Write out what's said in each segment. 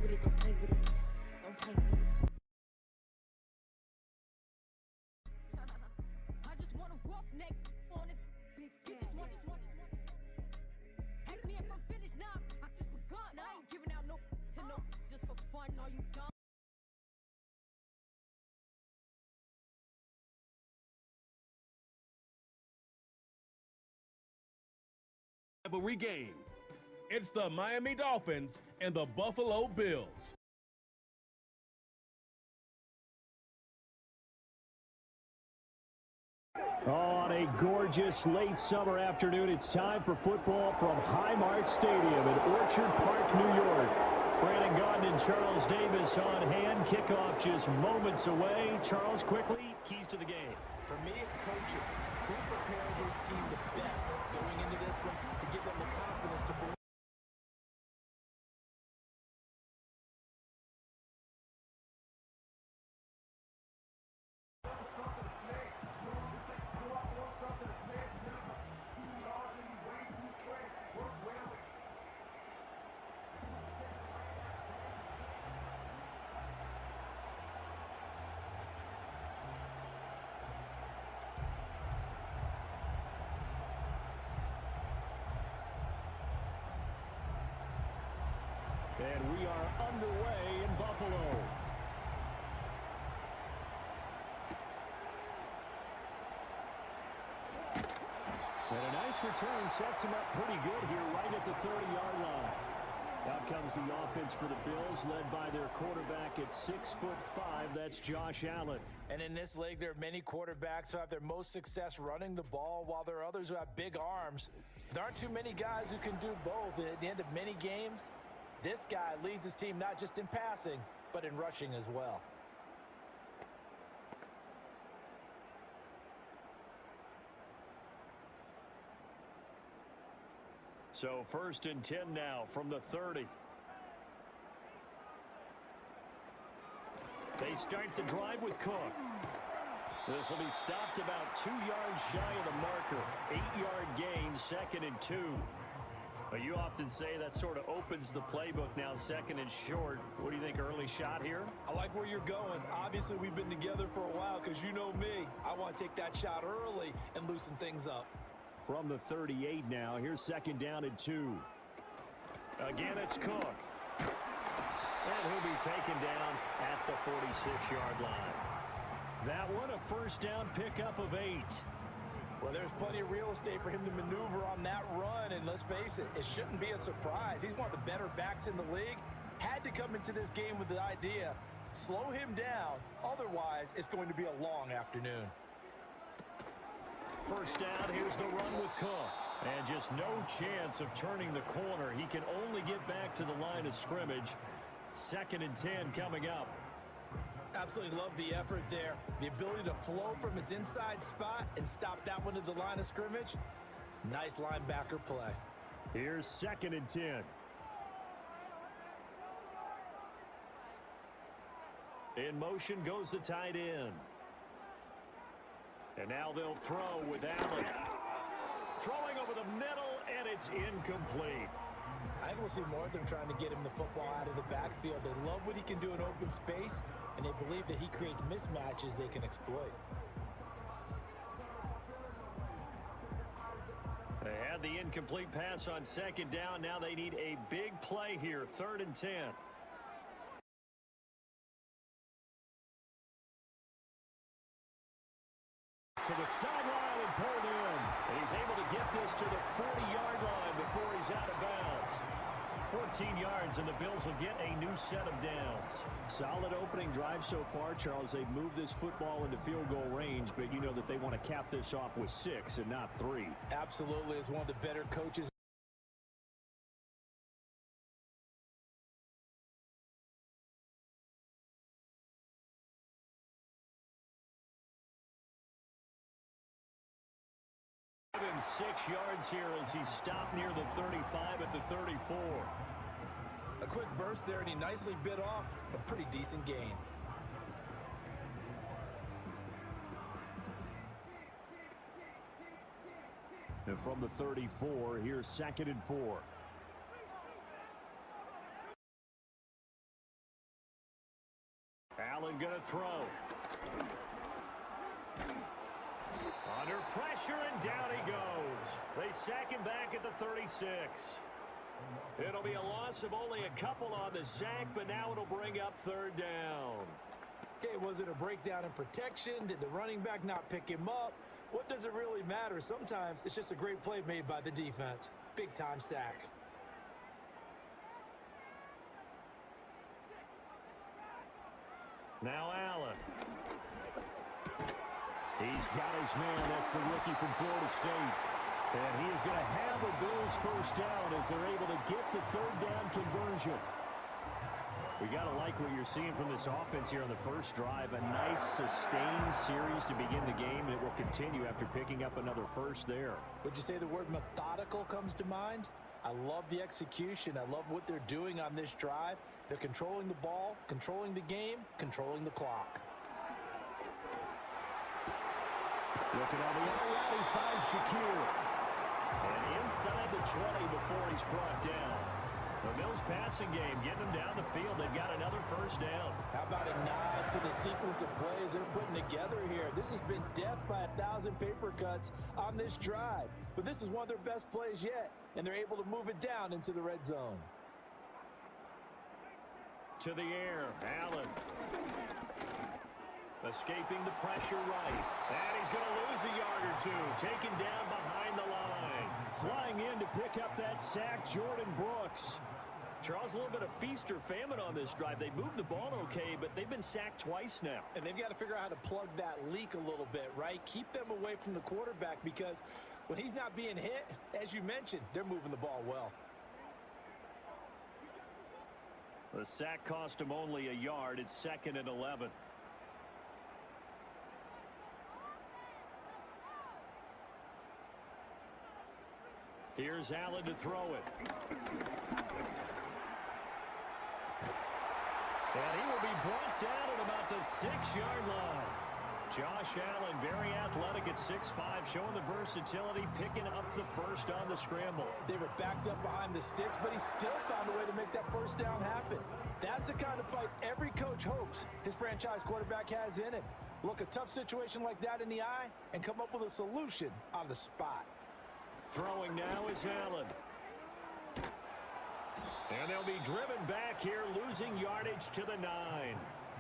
with it, don't play with it. Don't play with it. I just want a rough neck on it. Big just want. Ask me if I'm finished now. I just begun. I ain't giving out no to no just for fun. Are you dumb? Rivalry game. It's the Miami Dolphins and the Buffalo Bills. On a gorgeous late summer afternoon, it's time for football from Highmark Stadium in Orchard Park, New York. Brandon Gaudin and Charles Davis on hand. Kickoff just moments away. Charles, quickly, keys to the game. For me, it's coaching. Who prepared his team the best going into this one to give them the confidence to believe? And we are underway in Buffalo. And a nice return sets him up pretty good here right at the 30-yard line. Out comes the offense for the Bills, led by their quarterback at 6'5". That's Josh Allen. And in this league, there are many quarterbacks who have their most success running the ball, while there are others who have big arms. There aren't too many guys who can do both. And at the end of many games, this guy leads his team not just in passing, but in rushing as well. So 1st and 10 now from the 30. They start the drive with Cook. This will be stopped about 2 yards shy of the marker. 8-yard gain, 2nd and 2. But you often say that sort of opens the playbook now, 2nd and short. What do you think, early shot here? I like where you're going. Obviously, we've been together for a while because you know me. I want to take that shot early and loosen things up. From the 38 now, here's 2nd down and 2. Again, it's Cook. And he'll be taken down at the 46-yard line. That one, a 1st down pickup of 8. Well, there's plenty of real estate for him to maneuver on that run, and let's face it, it shouldn't be a surprise. He's one of the better backs in the league. Had to come into this game with the idea, slow him down, otherwise it's going to be a long afternoon. 1st down, here's the run with Cook. And just no chance of turning the corner. He can only get back to the line of scrimmage. 2nd and 10 coming up. Absolutely love the effort there. The ability to flow from his inside spot and stop that one to the line of scrimmage. Nice linebacker play. Here's 2nd and 10. In motion goes the tight end. And now they'll throw with Allen. Throwing over the middle, and it's incomplete. I think we'll see more of them trying to get him the football out of the backfield. They love what he can do in open space, and they believe that he creates mismatches they can exploit. They had the incomplete pass on 2nd down. Now they need a big play here, 3rd and 10. To the sideline and pulled in. And he's able to get this to the 40-yard line before he's out of bounds. 14 yards, and the Bills will get a new set of downs. Solid opening drive so far, Charles. They've moved this football into field goal range, but you know that they want to cap this off with 6 and not 3. Absolutely. As one of the better coaches him 6 yards here as he stopped near the 35 at the 34. A quick burst there, and he nicely bit off a pretty decent gain. And from the 34, here's 2nd and 4. Allen going to throw. Under pressure, and down he goes. They sack him back at the 36. It'll be a loss of only a couple on the sack, but now it'll bring up third down. Okay, was it a breakdown in protection? Did the running back not pick him up? What does it really matter? Sometimes it's just a great play made by the defense. Big-time sack. Now Allen. He's got his man. That's the rookie from Florida State. And he is going to have a Bills first down as they're able to get the third down conversion. We got to like what you're seeing from this offense here on the first drive. A nice, sustained series to begin the game, and it will continue after picking up another first there. Would you say the word methodical comes to mind? I love the execution. I love what they're doing on this drive. They're controlling the ball, controlling the game, controlling the clock. Looking on the outside, he finds Shakir. And inside the 20 before he's brought down. The Bills passing game getting them down the field. They've got another first down. How about a nod to the sequence of plays they're putting together here? This has been death by 1,000 paper cuts on this drive. But this is one of their best plays yet, and they're able to move it down into the red zone. To the air, Allen. Escaping the pressure right. And he's going to lose a yard or two. Taken down behind the line. Flying in to pick up that sack, Jordan Brooks. Charles, a little bit of feast or famine on this drive. They moved the ball okay, but they've been sacked twice now. And they've got to figure out how to plug that leak a little bit, right? Keep them away from the quarterback because when he's not being hit, as you mentioned, they're moving the ball well. The sack cost him only a yard. It's 2nd and 11. Here's Allen to throw it. And he will be brought down at about the 6-yard line. Josh Allen, very athletic at 6'5", showing the versatility, picking up the first on the scramble. They were backed up behind the sticks, but he still found a way to make that first down happen. That's the kind of fight every coach hopes his franchise quarterback has in him. Look a tough situation like that in the eye and come up with a solution on the spot. Throwing now is Allen. And they'll be driven back here, losing yardage to the 9.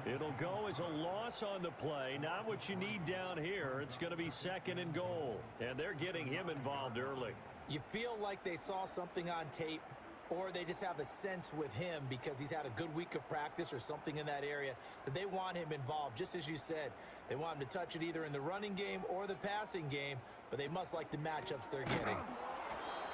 It'll go as a loss on the play. Not what you need down here. It's going to be 2nd and goal. And they're getting him involved early. You feel like they saw something on tape, or they just have a sense with him because he's had a good week of practice or something in that area that they want him involved. Just as you said, they want him to touch it either in the running game or the passing game, but they must like the matchups they're getting.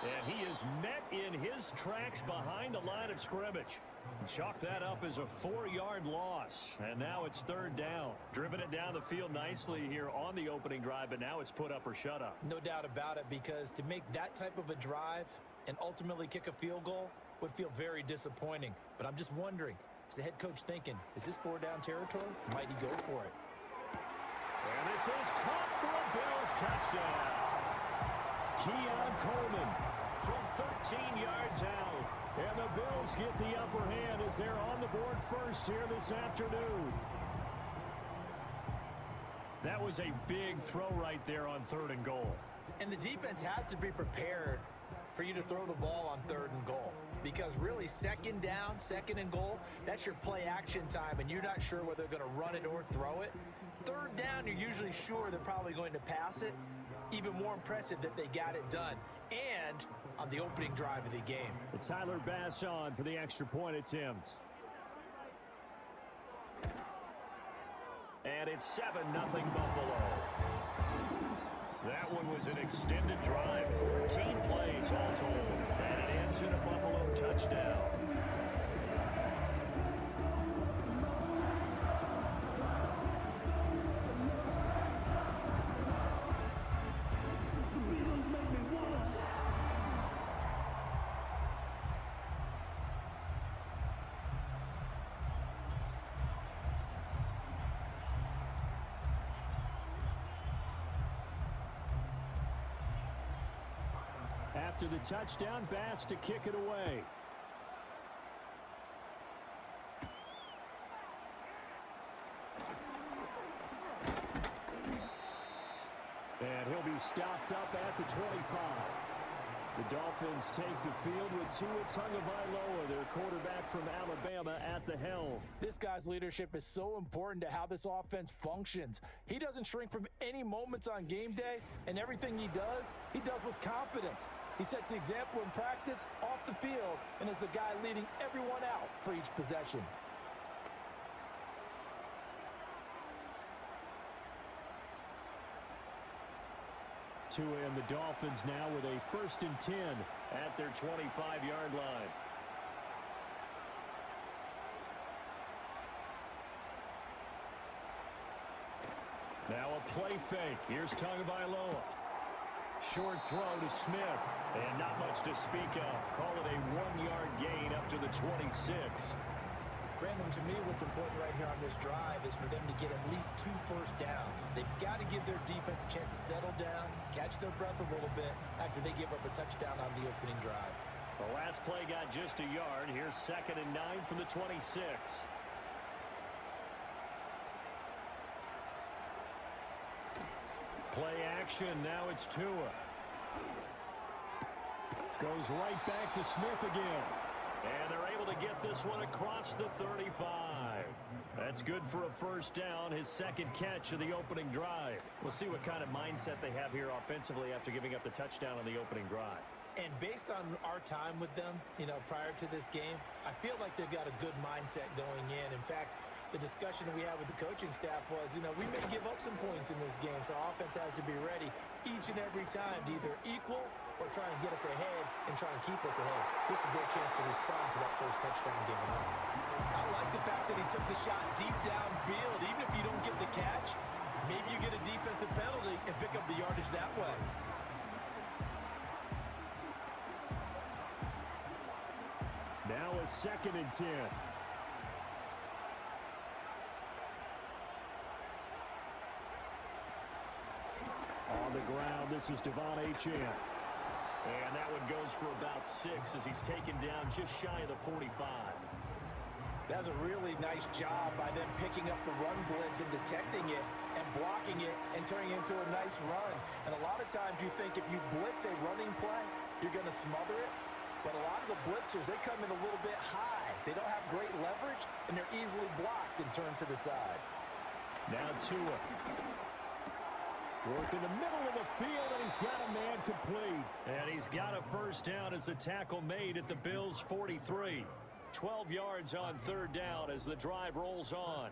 And he is met in his tracks behind the line of scrimmage. Chalk that up as a 4-yard loss. And now it's 3rd down. Driven it down the field nicely here on the opening drive, but now it's put up or shut up. No doubt about it, because to make that type of a drive and ultimately kick a field goal would feel very disappointing. But I'm just wondering, is the head coach thinking, is this 4-down territory? Might he go for it? And this is caught for a Bills touchdown. Keon Coleman from 13 yards out. And the Bills get the upper hand as they're on the board first here this afternoon. That was a big throw right there on 3rd and goal. And the defense has to be prepared for you to throw the ball on 3rd and goal. Because really, 2nd down, 2nd and goal, that's your play action time, and you're not sure whether they're going to run it or throw it. 3rd down, you're usually sure they're probably going to pass it. Even more impressive that they got it done. And on the opening drive of the game. Tyler Bass on for the extra point attempt. And it's 7-0 Buffalo. That one was an extended drive, 14 plays all told. And it ends in a Buffalo touchdown. After the touchdown, Bass to kick it away. He's stopped up at the 25. The Dolphins take the field with Tua Tagovailoa, their quarterback from Alabama, at the helm. This guy's leadership is so important to how this offense functions. He doesn't shrink from any moments on game day, and everything he does with confidence. He sets the example in practice, off the field, and is the guy leading everyone out for each possession. Tua and the Dolphins now with a 1st and 10 at their 25-yard line. Now a play fake. Here's Tagovailoa. Short throw to Smith. And not much to speak of. Call it a 1-yard gain up to the 26. Brandon, to me, what's important right here on this drive is for them to get at least 2 first downs. They've got to give their defense a chance to settle down, catch their breath a little bit after they give up a touchdown on the opening drive. The last play got just a yard. Here's 2nd and 9 from the 26. Play action. Now it's Tua. Goes right back to Smith again. And they're able to get this one across the 35. That's good for a first down, his 2nd catch of the opening drive. We'll see what kind of mindset they have here offensively after giving up the touchdown on the opening drive. And based on our time with them, prior to this game, I feel like they've got a good mindset going in. In fact, the discussion we had with the coaching staff was, we may give up some points in this game, so offense has to be ready each and every time to either equal or try and get us ahead and try and keep us ahead. This is their chance to respond to that first touchdown given up. I like the fact that he took the shot deep downfield. Even if you don't get the catch, maybe you get a defensive penalty and pick up the yardage that way. Now a 2nd and 10. On the ground, this is Devon Achane. And that one goes for about 6 as he's taken down just shy of the 45. That's a really nice job by them picking up the run blitz and detecting it and blocking it and turning it into a nice run. And a lot of times you think if you blitz a running play, you're going to smother it. But a lot of the blitzers, they come in a little bit high. They don't have great leverage, and they're easily blocked and turned to the side. Now Tua. Work in the middle of the field, and he's got a man complete. And he's got a first down as the tackle made at the Bills' 43. 12 yards on 3rd down as the drive rolls on.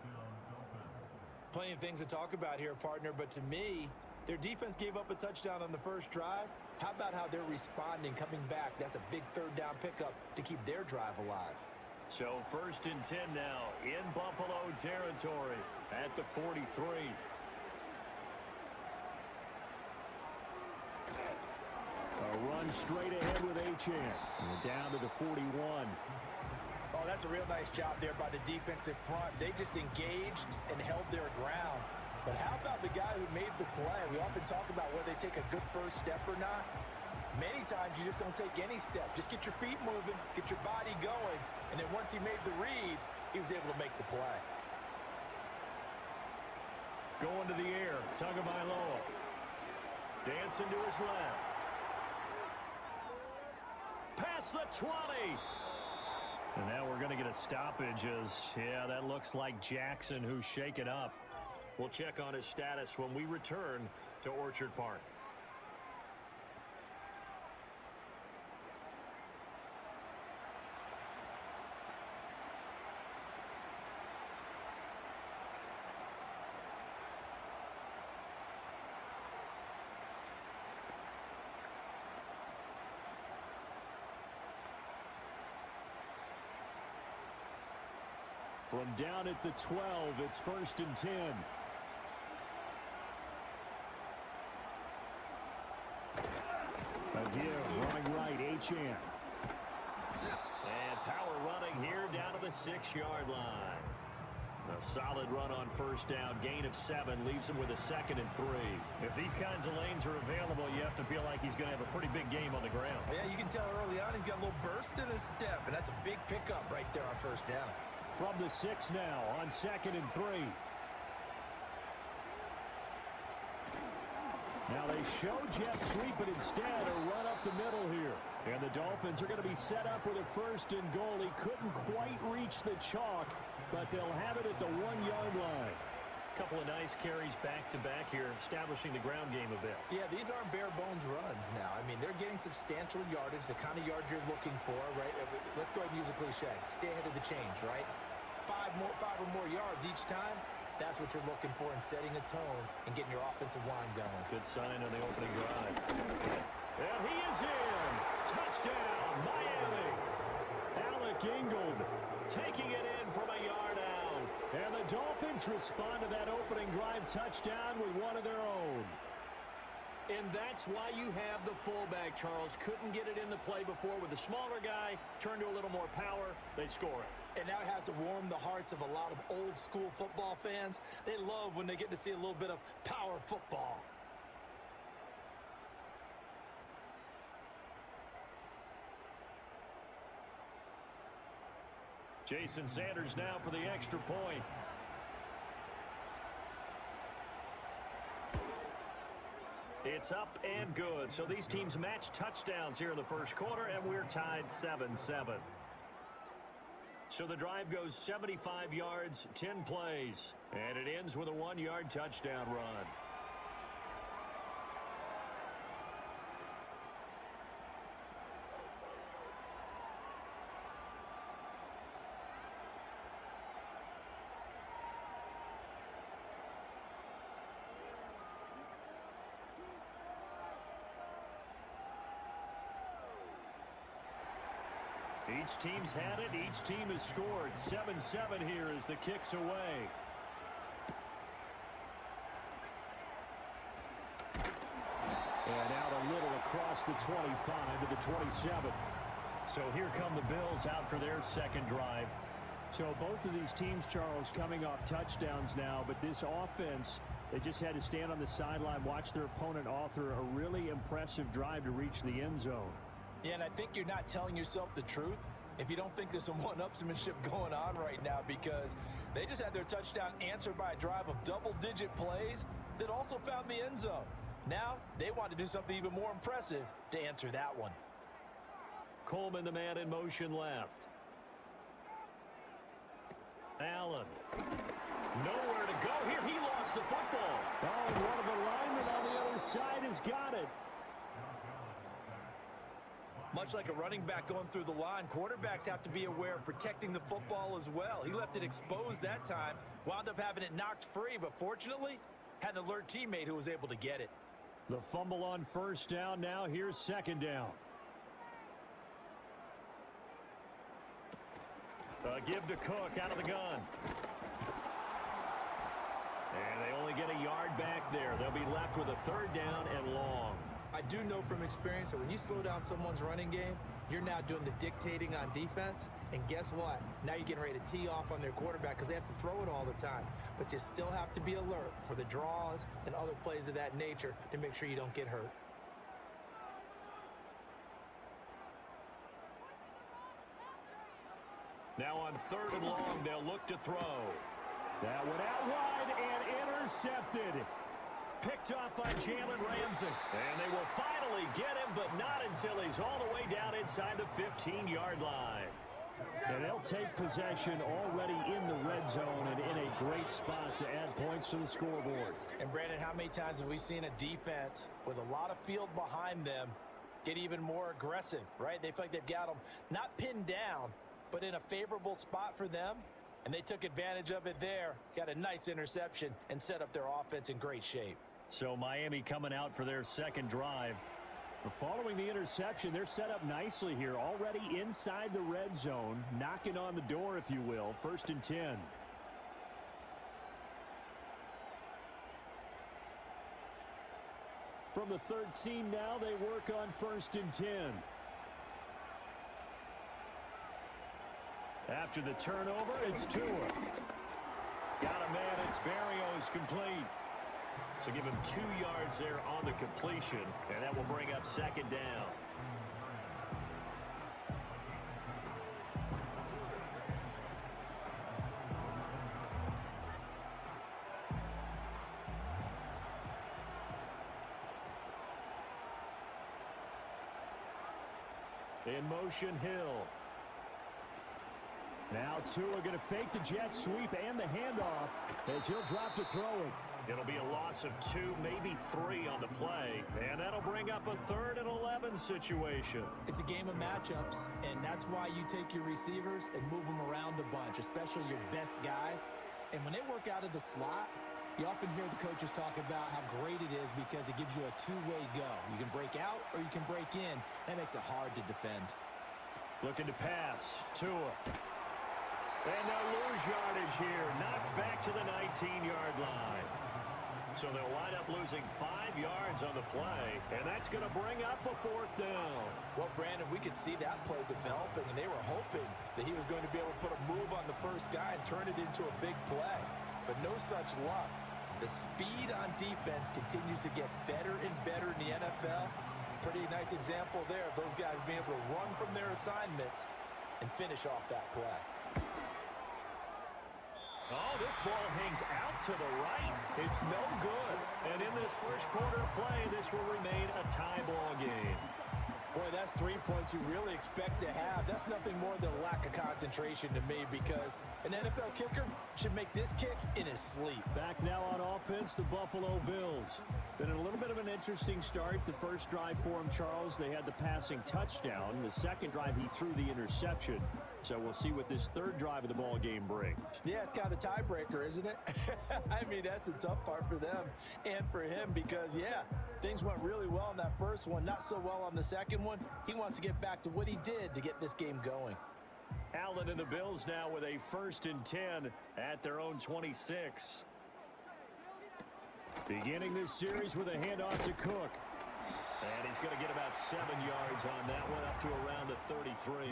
Plenty of things to talk about here, partner, but to me, their defense gave up a touchdown on the first drive. How about how they're responding, coming back? That's a big 3rd down pickup to keep their drive alive. So 1st and 10 now in Buffalo territory at the 43. A run straight ahead with Achane. And down to the 41. Oh, that's a real nice job there by the defensive front. They just engaged and held their ground. But how about the guy who made the play? We often talk about whether they take a good first step or not. Many times you just don't take any step. Just get your feet moving, get your body going, and then once he made the read, he was able to make the play. Going to the air, Tagovailoa. Dancing to his left. Past the 20. And now we're going to get a stoppage as, yeah, that looks like Jackson who's shaken up. We'll check on his status when we return to Orchard Park. From down at the 12, it's 1st and 10. A give, running right, Achane. And power running here down to the 6-yard line. A solid run on first down, gain of 7, leaves him with a 2nd and 3. If these kinds of lanes are available, you have to feel like he's going to have a pretty big game on the ground. Yeah, you can tell early on he's got a little burst in his step, and that's a big pickup right there on first down. From the 6 now on 2nd and 3. Now they show jet sweep, but instead a run up the middle here. And the Dolphins are going to be set up with a 1st and goal. He couldn't quite reach the chalk, but they'll have it at the 1-yard line. Couple of nice carries back-to-back here, establishing the ground game a bit. Yeah, these aren't bare-bones runs now. I mean, they're getting substantial yardage, the kind of yards you're looking for, right? Let's go ahead and use a cliche. Stay ahead of the change, right? Five or more yards each time. That's what you're looking for in setting a tone and getting your offensive line going. Good sign on the opening drive. And he is in. Touchdown, Miami. Alec Ingold taking it in from a yard out. And the Dolphins respond to that opening drive touchdown with one of their own. And that's why you have the fullback, Charles. Couldn't get it in the play before with the smaller guy. Turned to a little more power. They score it. And now it has to warm the hearts of a lot of old-school football fans. They love when they get to see a little bit of power football. Jason Sanders now for the extra point. It's up and good. So these teams match touchdowns here in the first quarter, and we're tied 7-7. So the drive goes 75 yards, 10 plays, and it ends with a 1-yard touchdown run. Each team's had it. Each team has scored. 7-7 here as the kick's away. And out a little across the 25 to the 27. So here come the Bills out for their second drive. So both of these teams, Charles, coming off touchdowns now, but this offense, they just had to stand on the sideline, watch their opponent author a really impressive drive to reach the end zone. Yeah, and I think you're not telling yourself the truth if you don't think there's some one-upsmanship going on right now, because they just had their touchdown answered by a drive of double-digit plays that also found the end zone. Now they want to do something even more impressive to answer that one. Coleman, the man in motion left. Allen. Nowhere to go here. He lost the football. Oh, and one of the linemen on the other side has got it. Much like a running back going through the line, quarterbacks have to be aware of protecting the football as well. He left it exposed that time, wound up having it knocked free, but fortunately had an alert teammate who was able to get it. The fumble on first down. Now here's second down. Give to Cook out of the gun. And they only get a yard back there. They'll be left with a third down and long. I do know from experience that when you slow down someone's running game, you're now doing the dictating on defense. And guess what? Now you're getting ready to tee off on their quarterback because they have to throw it all the time. But you still have to be alert for the draws and other plays of that nature to make sure you don't get hurt. Now on third and long, they'll look to throw. That went out wide and intercepted. Picked up by Jalen Ramsey. And they will finally get him, but not until he's all the way down inside the 15-yard line. And they'll take possession already in the red zone and in a great spot to add points to the scoreboard. And Brandon, how many times have we seen a defense with a lot of field behind them get even more aggressive, right? They feel like they've got them not pinned down, but in a favorable spot for them. And they took advantage of it there, got a nice interception, and set up their offense in great shape. So Miami coming out for their second drive. Following the interception, they're set up nicely here, already inside the red zone, knocking on the door, if you will. 1st and 10. From the 13 now, they work on 1st and 10. After the turnover, it's Tua. Got a man, it's Barrios complete. So give him 2 yards there on the completion, and that will bring up second down. In motion, Hill. Now Tua going to fake the jet sweep and the handoff as he'll drop to throw it. It'll be a loss of 2, maybe 3 on the play, and that'll bring up a 3rd and 11 situation. It's a game of matchups, and that's why you take your receivers and move them around a bunch, especially your best guys. And when they work out of the slot, you often hear the coaches talk about how great it is because it gives you a two-way go. You can break out or you can break in. That makes it hard to defend. Looking to pass. Tua. And they'll lose yardage here. Knocked back to the 19-yard line. So they'll wind up losing 5 yards on the play, and that's going to bring up a 4th down. Well, Brandon, we could see that play developing, and they were hoping that he was going to be able to put a move on the first guy and turn it into a big play. But no such luck. The speed on defense continues to get better and better in the NFL. Pretty nice example there of those guys being able to run from their assignments and finish off that play. Oh, this ball hangs out to the right. It's no good. And in this first quarter of play, this will remain a tie ball game. Boy, that's 3 points you really expect to have. That's nothing more than a lack of concentration to me because an NFL kicker should make this kick in his sleep. Back now on offense, the Buffalo Bills. Been in a little bit of an interesting start. The first drive for him, Charles, they had the passing touchdown. The second drive, he threw the interception. So we'll see what this third drive of the ball game brings. Yeah, it's kind of a tiebreaker, isn't it? I mean, that's the tough part for them and for him because, yeah, things went really well in that first one, not so well on the second one. He wants to get back to what he did to get this game going. Allen and the Bills now with a 1st and 10 at their own 26. Beginning this series with a handoff to Cook. And he's going to get about 7 yards on that one, up to around the 33.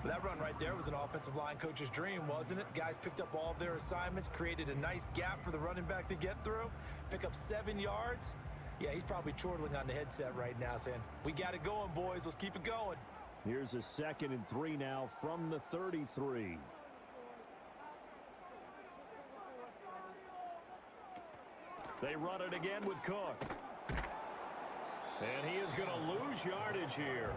That run right there was an offensive line coach's dream, wasn't it? Guys picked up all of their assignments, created a nice gap for the running back to get through, pick up 7 yards. Yeah, he's probably chortling on the headset right now saying, we got it going, boys. Let's keep it going. Here's a 2nd and 3 now from the 33. They run it again with Cook. And he is going to lose yardage here.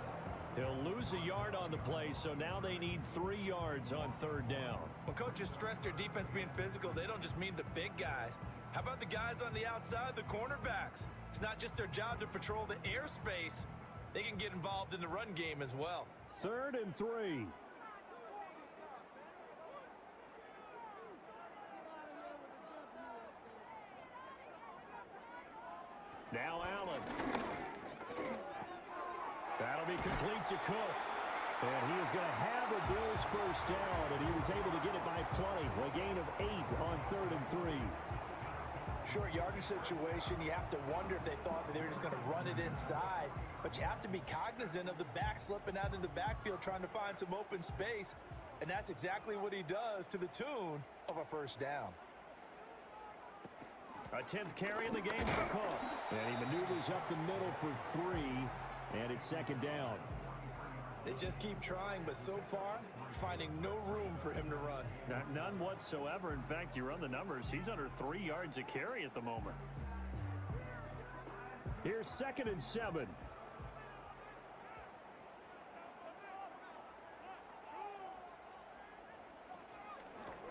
He'll lose a yard on the play, so now they need 3 yards on 3rd down. When coaches stress their defense being physical, they don't just mean the big guys. How about the guys on the outside, the cornerbacks? It's not just their job to patrol the airspace. They can get involved in the run game as well. 3rd and 3. Now Allen. That'll be complete to Cook. And he is going to have a Bills first down, and he was able to get it by plenty. A gain of 8 on 3rd and 3. Short yardage situation, you have to wonder if they thought that they were just going to run it inside. But you have to be cognizant of the back slipping out of the backfield trying to find some open space. And that's exactly what he does to the tune of a first down. A 10th carry in the game for Cook. And he maneuvers up the middle for 3, and it's 2nd down. They just keep trying, but so far, finding no room for him to run. None whatsoever. In fact, you run the numbers. He's under 3 yards a carry at the moment. Here's 2nd and 7.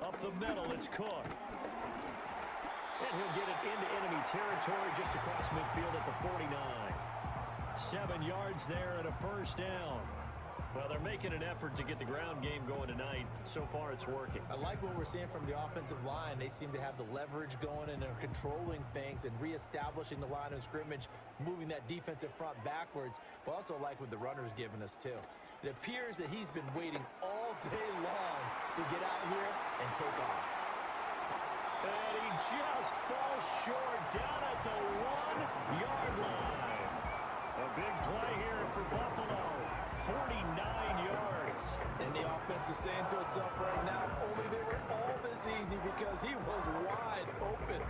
Up the middle, it's Cook. And he'll get it into enemy territory just across midfield at the 49. 7 yards there and a first down. Well, they're making an effort to get the ground game going tonight. So far, it's working. I like what we're seeing from the offensive line. They seem to have the leverage going, and they're controlling things and reestablishing the line of scrimmage, moving that defensive front backwards. But also like what the runner's giving us, too. It appears that he's been waiting all day long to get out here and take off. And he just falls short down at the 1-yard line. A big play here for Buffalo. 49 yards. And the offense is saying to itself right now, only they were all this easy because he was wide open.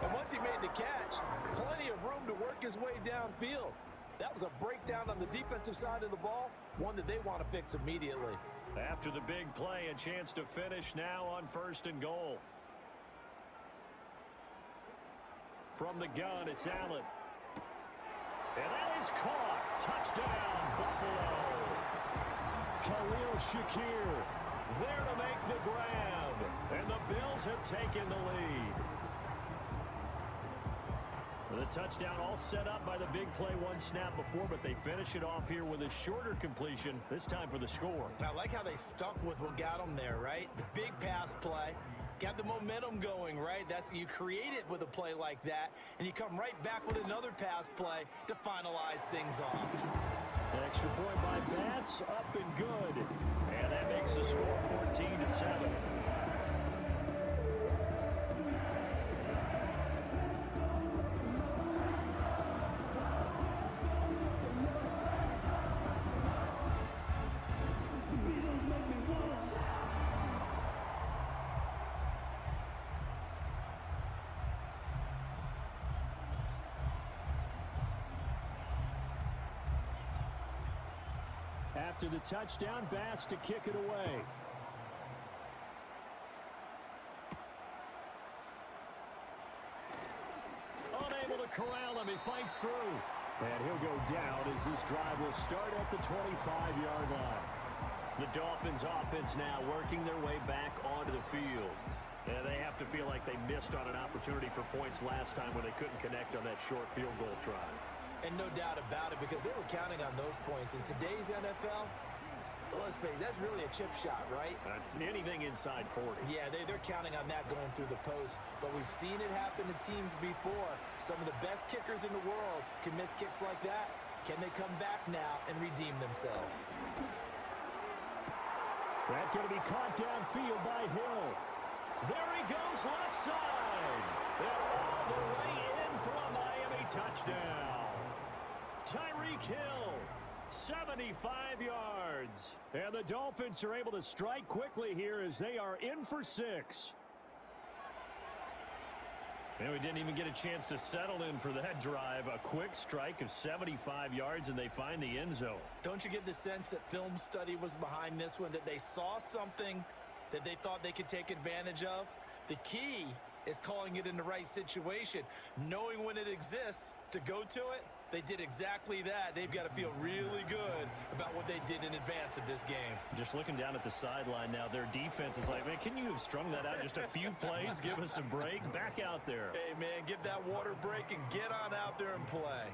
And once he made the catch, plenty of room to work his way downfield. That was a breakdown on the defensive side of the ball, one that they want to fix immediately. After the big play, a chance to finish now on 1st and goal. From the gun, it's Allen. And that is caught. Touchdown, Buffalo. Khalil Shakir there to make the grab. And the Bills have taken the lead. The touchdown all set up by the big play one snap before, but they finish it off here with a shorter completion, this time for the score. I like how they stuck with what got them there, right? The big pass play. Got the momentum going, right? You create it with a play like that, and you come right back with another pass play to finalize things off. An extra point by Bass, up and good. And that makes the score 14-7. After the touchdown, Bass to kick it away. Unable to corral him. He fights through. And he'll go down as this drive will start at the 25-yard line. The Dolphins offense now working their way back onto the field. And they have to feel like they missed on an opportunity for points last time when they couldn't connect on that short field goal try. And no doubt about it, because they were counting on those points. In today's NFL, let's face it, that's really a chip shot, right? That's anything inside 40. Yeah, they're counting on that going through the post. But we've seen it happen to teams before. Some of the best kickers in the world can miss kicks like that. Can they come back now and redeem themselves? That's going to be caught downfield by Hill. There he goes, left side. And all the way in for a Miami touchdown. Tyreek Hill, 75 yards. And the Dolphins are able to strike quickly here as they are in for 6. And we didn't even get a chance to settle in for that drive. A quick strike of 75 yards, and they find the end zone. Don't you get the sense that film study was behind this one, that they saw something that they thought they could take advantage of? The key is calling it in the right situation, knowing when it exists to go to it. They did exactly that. They've got to feel really good about what they did in advance of this game. Just looking down at the sideline now, their defense is like, man, can you have strung that out just a few plays? Give us a break. Back out there. Hey, man, give that water break and get on out there and play.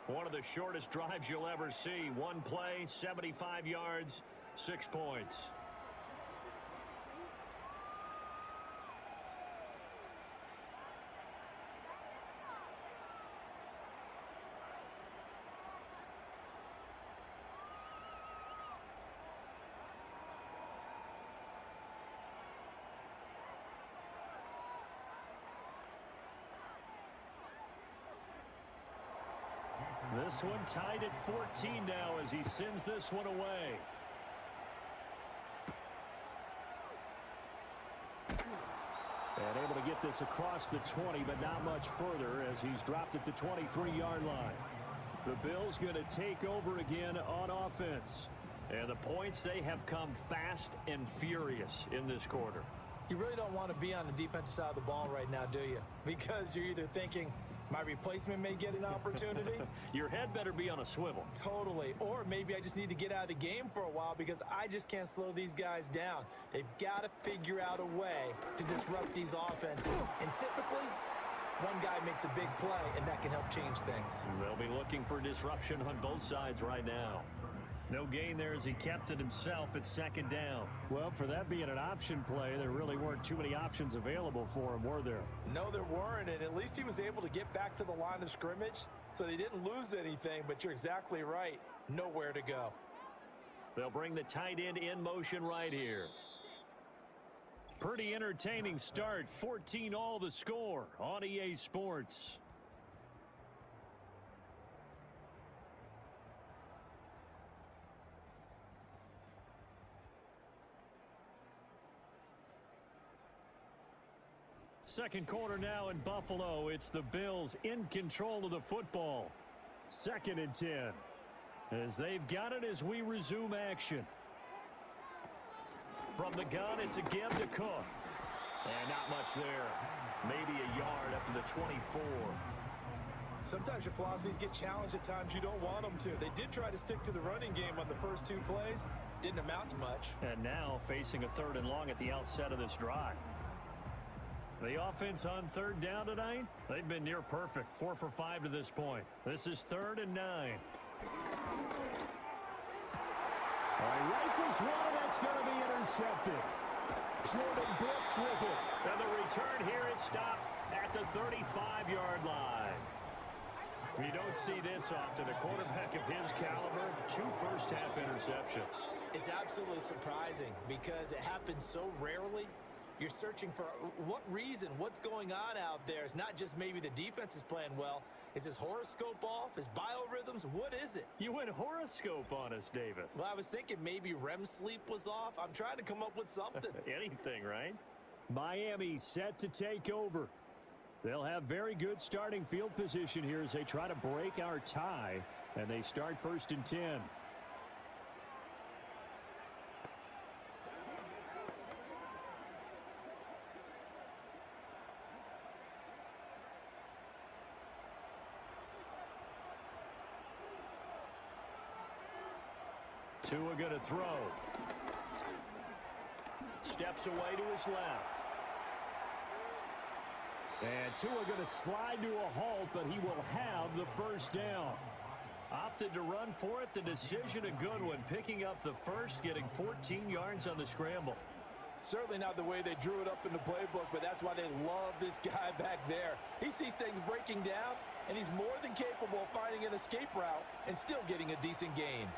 One of the shortest drives you'll ever see. One play, 75 yards, 6 points. This one tied at 14 now as he sends this one away. And able to get this across the 20, but not much further as he's dropped it to 23-yard line. The Bills going to take over again on offense. And the points, they have come fast and furious in this quarter. You really don't want to be on the defensive side of the ball right now, do you? Because you're either thinking, my replacement may get an opportunity. Your head better be on a swivel. Totally. Or maybe I just need to get out of the game for a while because I just can't slow these guys down. They've got to figure out a way to disrupt these offenses. And typically, one guy makes a big play, and that can help change things. They'll be looking for disruption on both sides right now. No gain there as he kept it himself at second down. Well, for that being an option play, there really weren't too many options available for him, were there? No, there weren't, and at least he was able to get back to the line of scrimmage, so they didn't lose anything, but you're exactly right. Nowhere to go. They'll bring the tight end in motion right here. Pretty entertaining start. 14 all the score on EA Sports. Second quarter now in Buffalo. It's the Bills in control of the football. 2nd and 10. As they've got it as we resume action. From the gun, it's a give to Cook. And not much there. Maybe a yard up to the 24. Sometimes your philosophies get challenged at times you don't want them to. They did try to stick to the running game on the first 2 plays. Didn't amount to much. And now facing a 3rd and long at the outset of this drive. The offense on 3rd down tonight, they've been near perfect. 4 for 5 to this point. This is 3rd and 9. All right, rifles one, that's going to be intercepted. Jordan Brooks with it. And the return here is stopped at the 35-yard line. You don't see this often. A quarterback of his caliber, 2 first-half interceptions. It's absolutely surprising because it happens so rarely. You're searching for what reason, what's going on out there. It's not just maybe the defense is playing well. Is his horoscope off? His biorhythms? What is it? You went horoscope on us, Davis. Well, I was thinking maybe REM sleep was off. I'm trying to come up with something. Anything, right? Miami set to take over. They'll have very good starting field position here as they try to break our tie, and they start 1st and 10. Tua going to throw. Steps away to his left. And Tua going to slide to a halt, but he will have the first down. Opted to run for it. The decision a good one. Picking up the first, getting 14 yards on the scramble. Certainly not the way they drew it up in the playbook, but that's why they love this guy back there. He sees things breaking down, and he's more than capable of finding an escape route and still getting a decent gain.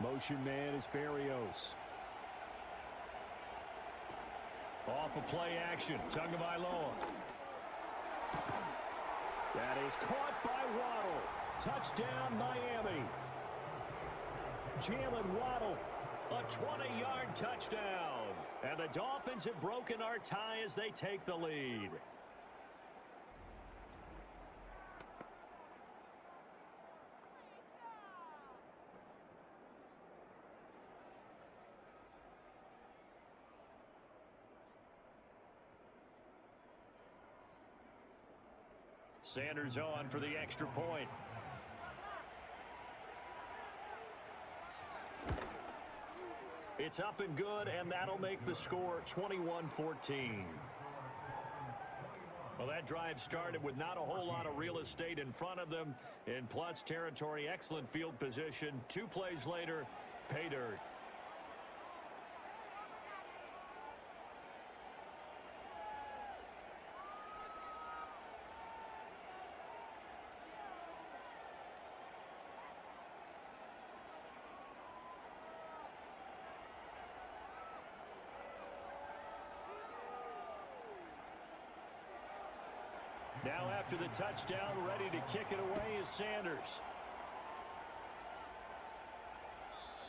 Motion man is Berrios. Off a play action. Tagovailoa. That is caught by Waddle. Touchdown, Miami. Jaylen Waddle. A 20-yard touchdown. And the Dolphins have broken our tie as they take the lead. Sanders on for the extra point. It's up and good, and that'll make the score 21-14. Well, that drive started with not a whole lot of real estate in front of them. In plus territory, excellent field position. 2 plays later, pay dirt. Now after the touchdown, ready to kick it away is Sanders.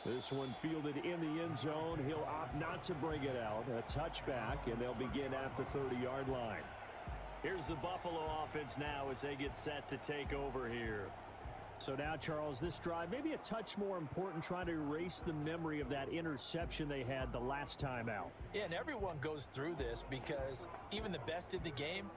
This one fielded in the end zone. He'll opt not to bring it out. A touchback, and they'll begin at the 30-yard line. Here's the Buffalo offense now as they get set to take over here. So now, Charles, this drive maybe a touch more important, trying to erase the memory of that interception they had the last time out. Yeah, and everyone goes through this because even the best in the game,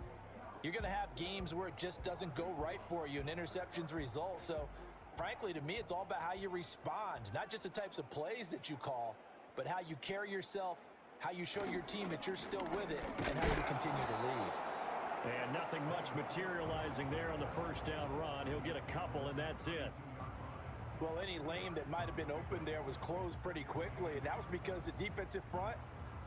you're going to have games where it just doesn't go right for you and interceptions result. So, frankly, to me, it's all about how you respond, not just the types of plays that you call, but how you carry yourself, how you show your team that you're still with it, and how you continue to lead. And nothing much materializing there on the first down run. He'll get a couple, and that's it. Well, any lane that might have been open there was closed pretty quickly, and that was because the defensive front,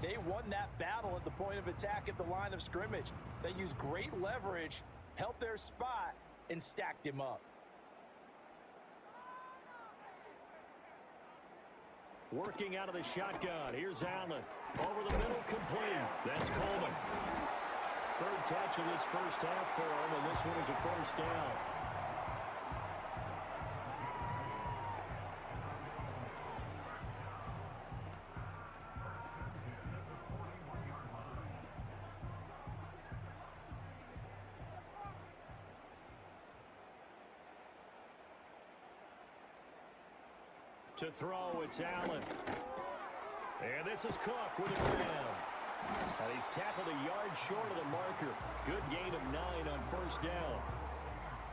they won that battle at the point of attack at the line of scrimmage. They used great leverage, held their spot, and stacked him up. Working out of the shotgun. Here's Allen. Over the middle, complete. That's Coleman. 3rd catch of this first half for him, and this one is a first down. To throw, it's Allen. And this is Cook with a grab. And he's tackled a yard short of the marker. Good gain of 9 on first down.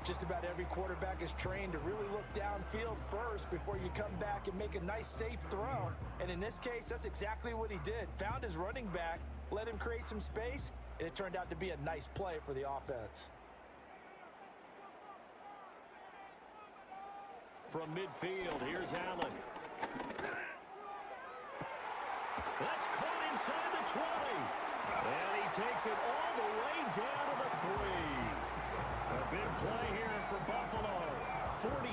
Just about every quarterback is trained to really look downfield first before you come back and make a nice, safe throw. And in this case, that's exactly what he did. Found his running back, let him create some space, and it turned out to be a nice play for the offense. From midfield, here's Allen. That's caught inside the 20. And he takes it all the way down to the 3. A big play here for Buffalo. 48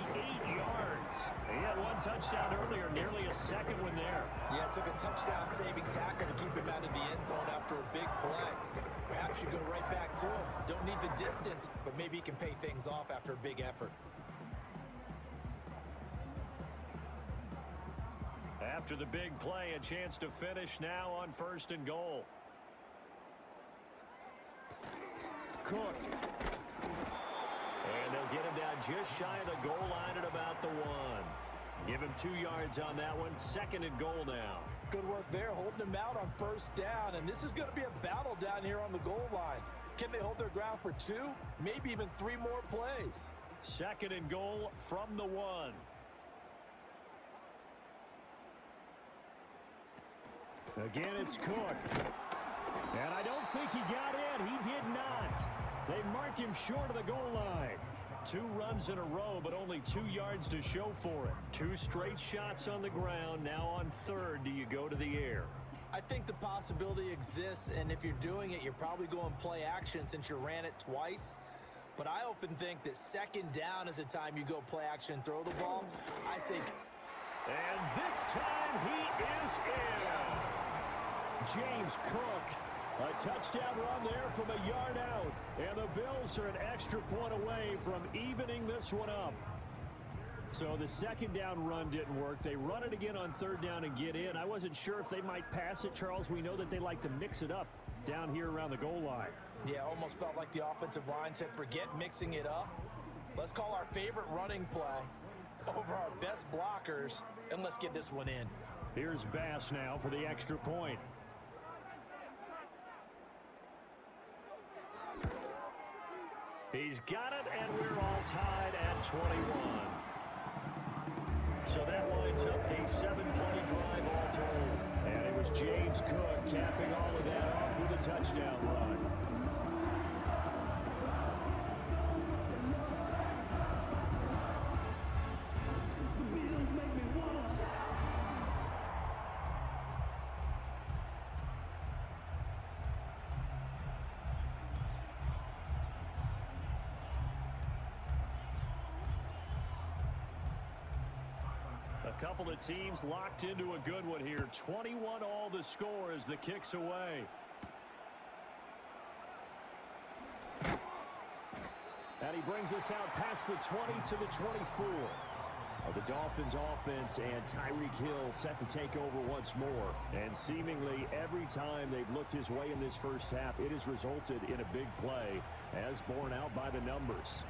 yards. He had one touchdown earlier, nearly a second one there. Yeah, it took a touchdown-saving tackle to keep him out of the end zone after a big play. Perhaps you go right back to him. Don't need the distance, but maybe he can pay things off after a big effort. After the big play, a chance to finish now on 1st and goal. Cook. And they'll get him down just shy of the goal line at about the 1. Give him 2 yards on that one. 2nd and goal now. Good work there, holding him out on 1st down. And this is going to be a battle down here on the goal line. Can they hold their ground for 2, maybe even 3 more plays? 2nd and goal from the 1. Again, it's Cook. And I don't think he got in. He did not. They mark him short of the goal line. 2 runs in a row, but only 2 yards to show for it. 2 straight shots on the ground. Now on 3rd, do you go to the air? I think the possibility exists, and if you're doing it, you're probably going play action since you ran it twice. But I often think that 2nd down is the time you go play action and throw the ball. I say... And this time he is in. Yes. James Cook. A touchdown run there from a yard out. And the Bills are an extra point away from evening this one up. So the 2nd down run didn't work. They run it again on 3rd down and get in. I wasn't sure if they might pass it, Charles. We know that they like to mix it up down here around the goal line. Yeah, almost felt like the offensive line said, forget mixing it up. Let's call our favorite running play over our best blockers, and let's get this one in. Here's Bass now for the extra point. He's got it, and we're all tied at 21. So that winds up a 7-play drive all told. And it was James Cook capping all of that off with a touchdown run. A couple of teams locked into a good one here. 21 all the score as the kick's away. And he brings us out past the 20 to the 24. The Dolphins offense and Tyreek Hill set to take over once more. And seemingly every time they've looked his way in this first half, it has resulted in a big play as borne out by the numbers.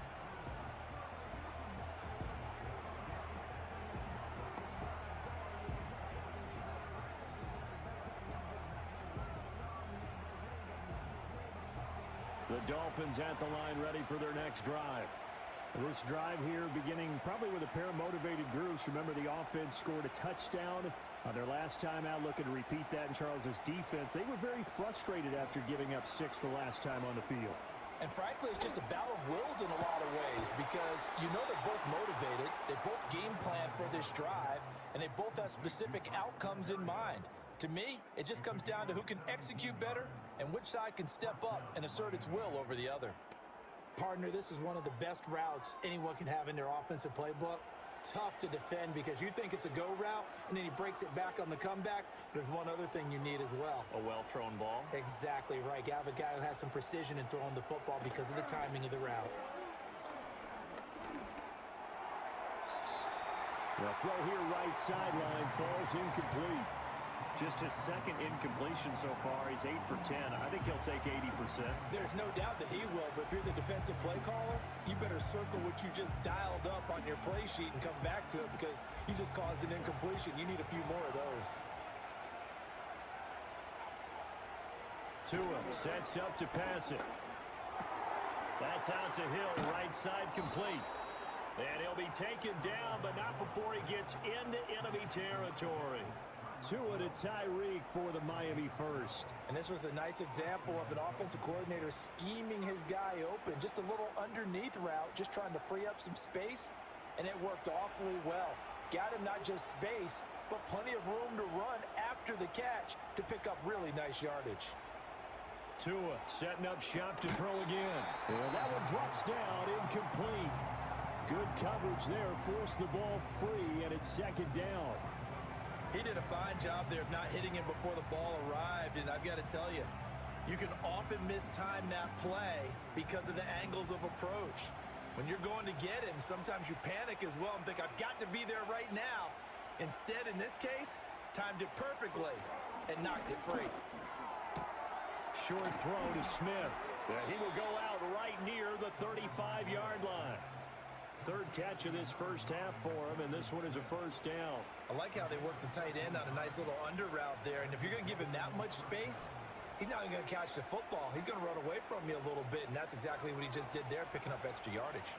The Dolphins at the line ready for their next drive. This drive here beginning probably with a pair of motivated groups. Remember, the offense scored a touchdown on their last time out. Looking to repeat that in Charles's defense. They were very frustrated after giving up 6 the last time on the field. And frankly, it's just a battle of wills in a lot of ways because you know they're both motivated. They both game plan for this drive, and they both have specific outcomes in mind. To me, it just comes down to who can execute better and which side can step up and assert its will over the other. Partner, this is one of the best routes anyone can have in their offensive playbook. Tough to defend because you think it's a go route, and then he breaks it back on the comeback. There's one other thing you need as well. A well-thrown ball. Exactly right. You have a guy who has some precision in throwing the football because of the timing of the route. The throw here right sideline falls incomplete. Just his 2nd incompletion so far. He's 8 for 10. I think he'll take 80%. There's no doubt that he will, but if you're the defensive play caller, you better circle what you just dialed up on your play sheet and come back to it because you just caused an incompletion. You need a few more of those. Tua sets up to pass it. That's out to Hill, right side complete. And he'll be taken down, but not before he gets into enemy territory. Tua to Tyreek for the Miami first. And this was a nice example of an offensive coordinator scheming his guy open. Just a little underneath route, just trying to free up some space, and it worked awfully well. Got him not just space, but plenty of room to run after the catch to pick up really nice yardage. Tua setting up shop to throw again. And that one drops down, incomplete. Good coverage there, forced the ball free, and it's second down. He did a fine job there of not hitting him before the ball arrived, and I've got to tell you, you can often mistime that play because of the angles of approach. When you're going to get him, sometimes you panic as well and think, I've got to be there right now. Instead, in this case, timed it perfectly and knocked it free. Short throw to Smith. He will go out right near the 35-yard line. Third catch of this first half for him, and this one is a first down. I like how they worked the tight end on a nice little under route there, and if you're going to give him that much space, he's not going to catch the football. He's going to run away from you a little bit, and that's exactly what he just did there, picking up extra yardage.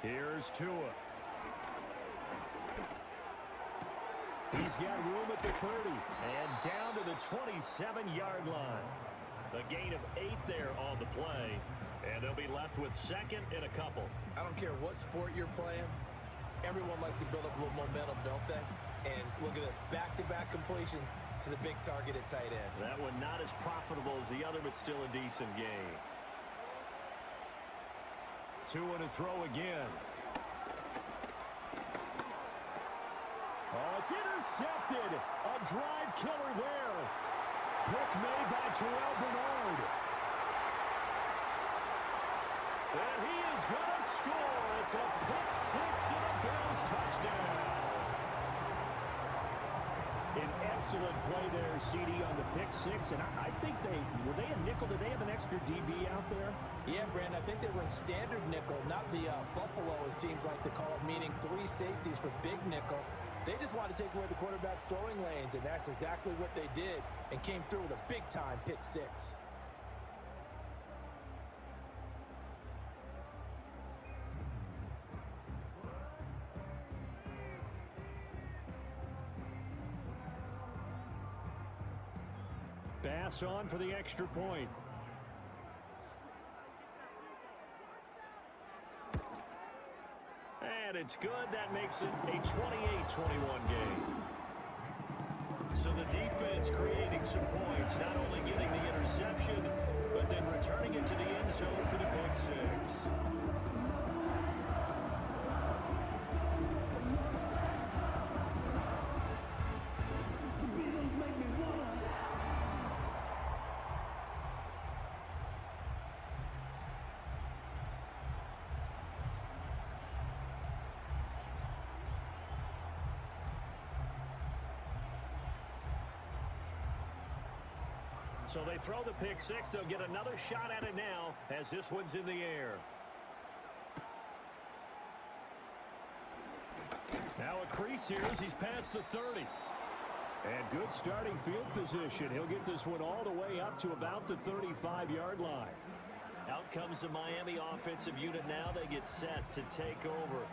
Here's Tua. He's got room at the 30 and down to the 27-yard line. A gain of 8 there on the play, and they'll be left with second and a couple. I don't care what sport you're playing. Everyone likes to build up a little momentum, don't they? And look at this, back-to-back completions to the big target at tight end. That one not as profitable as the other, but still a decent gain. Tua to throw again. Oh, it's intercepted. A drive killer there. Pick made by Terrell Bernard. And he is going to score. It's a pick six and a Bills touchdown. An excellent play there, CD, on the pick six. And I think were they a nickel? Did they have an extra DB out there? Yeah, Brandon, I think they were in standard nickel, not the Buffalo, as teams like to call it, meaning 3 safeties for big nickel. They just want to take away the quarterback's throwing lanes, and that's exactly what they did, and came through with a big-time pick six. Pass on for the extra point. And it's good. That makes it a 28-21 game. So the defense creating some points, not only getting the interception, but then returning it to the end zone for the pick six. So they throw the pick six. They'll get another shot at it now as this one's in the air. Now a crease here as he's past the 30. And good starting field position. He'll get this one all the way up to about the 35-yard line. Out comes the Miami offensive unit now. They get set to take over.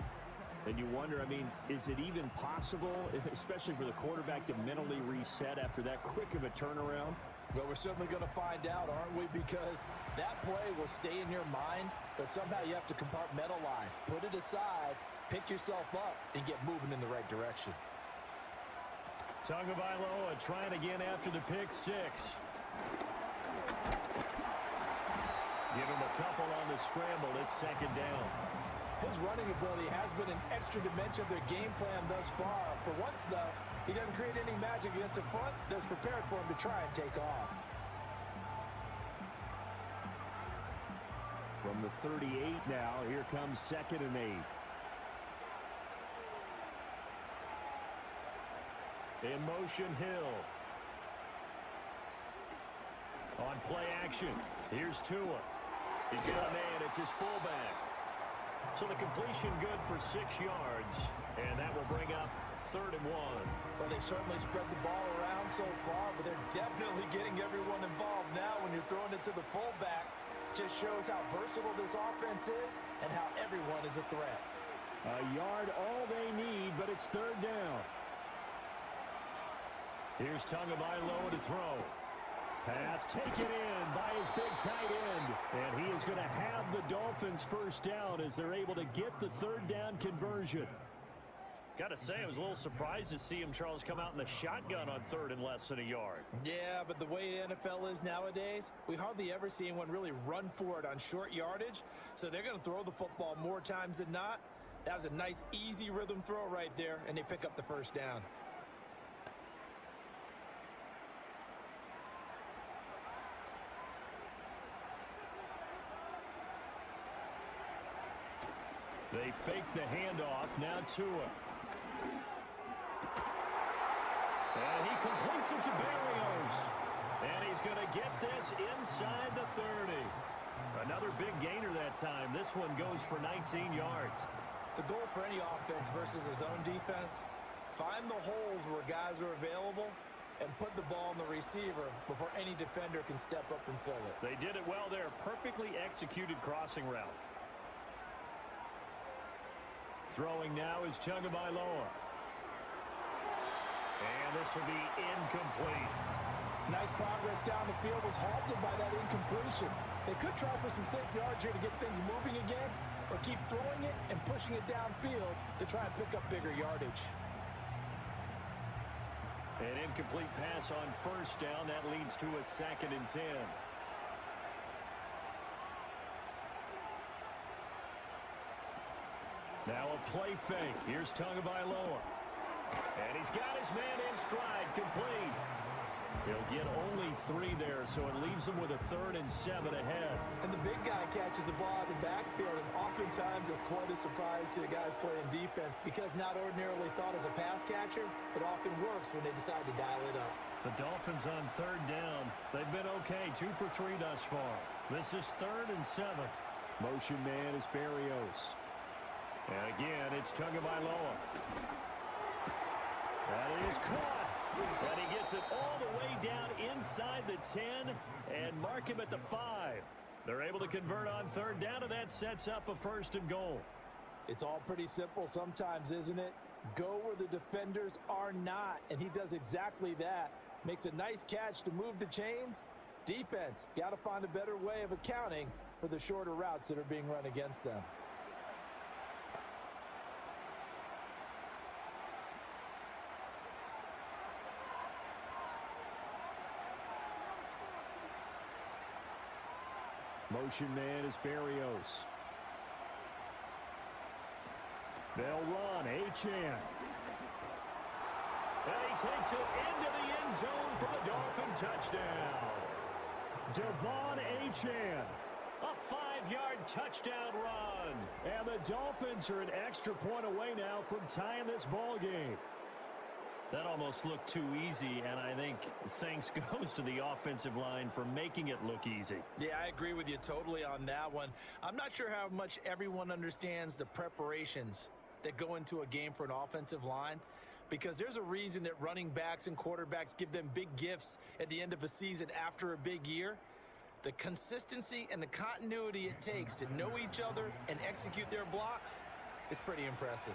And you wonder, I mean, is it even possible, especially for the quarterback, to mentally reset after that quick of a turnaround? Well, we're certainly going to find out, aren't we? Because that play will stay in your mind, but somehow you have to compartmentalize. Put it aside, pick yourself up, and get moving in the right direction. Tagovailoa trying again after the pick six. Give him a couple on the scramble. It's second down. His running ability has been an extra dimension of their game plan thus far. For once, though, he doesn't create any magic against the front that's prepared for him to try and take off. From the 38 now, here comes 2nd and 8. In motion, Hill. On play action, here's Tua. He's got a man, it's his fullback. So the completion good for 6 yards, and that will bring up 3rd and 1. Well, they certainly spread the ball around so far, but they're definitely getting everyone involved now when you're throwing it to the fullback. Just shows how versatile this offense is and how everyone is a threat. A yard all they need, but it's 3rd down. Here's Tagovailoa to throw. Pass taken in by his big tight end. And he is going to have the Dolphins first down as they're able to get the 3rd down conversion. Got to say, I was a little surprised to see him, Charles, come out in the shotgun on 3rd and less than a yard. Yeah, but the way the NFL is nowadays, we hardly ever see anyone really run for it on short yardage. So they're going to throw the football more times than not. That was a nice, easy rhythm throw right there, and they pick up the first down. They fake the handoff, now Tua. And he completes it to Berrios. And he's going to get this inside the 30. Another big gainer that time. This one goes for 19 yards. The goal for any offense versus his own defense, find the holes where guys are available and put the ball in the receiver before any defender can step up and fill it. They did it well there. Perfectly executed crossing route. Throwing now is Tagovailoa. And this will be incomplete. Nice progress down the field, was halted by that incompletion. They could try for some safe yards here to get things moving again, or keep throwing it and pushing it downfield to try and pick up bigger yardage. An incomplete pass on first down. That leads to a 2nd and 10. Now a play fake. Here's Tagovailoa. And he's got his man in stride, complete. He'll get only 3 there, so it leaves him with a 3rd and 7 ahead. And the big guy catches the ball out of the backfield, and oftentimes it's quite a surprise to the guys playing defense because not ordinarily thought as a pass catcher, it often works when they decide to dial it up. The Dolphins on 3rd down. They've been okay, 2 for 3 thus far. This is 3rd and 7. Motion man is Berrios. And again, it's Tagovailoa. That is caught. And he gets it all the way down inside the 10 and mark him at the 5. They're able to convert on 3rd down, and that sets up a 1st and goal. It's all pretty simple sometimes, isn't it? Go where the defenders are not, and he does exactly that. Makes a nice catch to move the chains. Defense, got to find a better way of accounting for the shorter routes that are being run against them. Motion man is Berrios. They'll run. Achane. And he takes it into the end zone for the Dolphin touchdown. Devon Achane. A 5-yard touchdown run. And the Dolphins are an extra point away now from tying this ball game. That almost looked too easy, and I think thanks goes to the offensive line for making it look easy. Yeah, I agree with you totally on that one. I'm not sure how much everyone understands the preparations that go into a game for an offensive line, because there's a reason that running backs and quarterbacks give them big gifts at the end of a season after a big year. The consistency and the continuity it takes to know each other and execute their blocks is pretty impressive.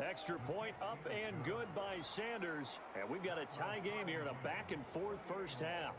Extra point up and good by Sanders. And we've got a tie game here in a back-and-forth first half.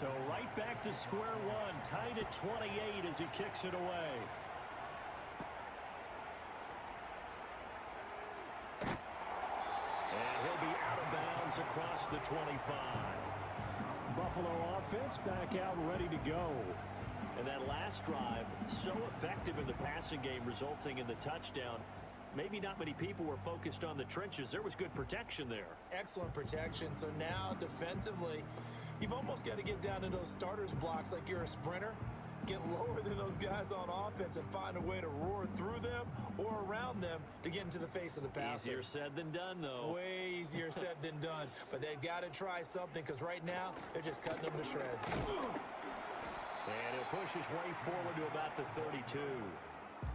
So right back to square one, tied at 28 as he kicks it away. And he'll be out of bounds across the 25. Buffalo offense back out ready to go. And that last drive, so effective in the passing game, resulting in the touchdown. Maybe not many people were focused on the trenches. There was good protection there. Excellent protection. So now defensively, you've almost got to get down to those starters blocks like you're a sprinter. Get lower than those guys on offense and find a way to roar through them or around them to get into the face of the passer. Easier said than done, though. Way easier said than done. But they've got to try something because right now they're just cutting them to shreds. And he'll push his way forward to about the 32.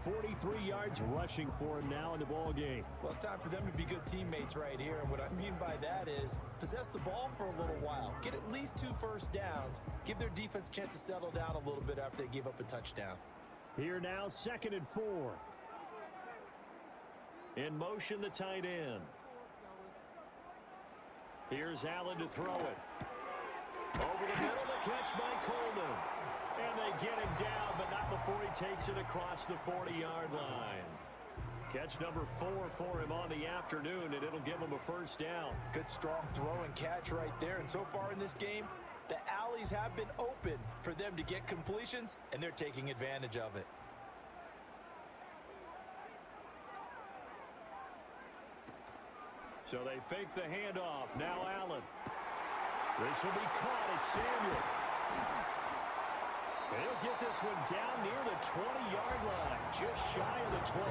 43 yards rushing for him now in the ball game. Well, it's time for them to be good teammates right here. And what I mean by that is possess the ball for a little while. Get at least 2 first downs. Give their defense a chance to settle down a little bit after they give up a touchdown. Here now, 2nd and 4. In motion, the tight end. Here's Allen to throw it. Over the middle, the catch by Coleman. And they get him down, but not before he takes it across the 40-yard line. Catch number 4 for him on the afternoon, and it'll give him a first down. Good, strong throw and catch right there. And so far in this game, the alleys have been open for them to get completions, and they're taking advantage of it. So they fake the handoff. Now Allen. This will be caught. It's Samuel. He'll get this one down near the 20-yard line, just shy of the 20.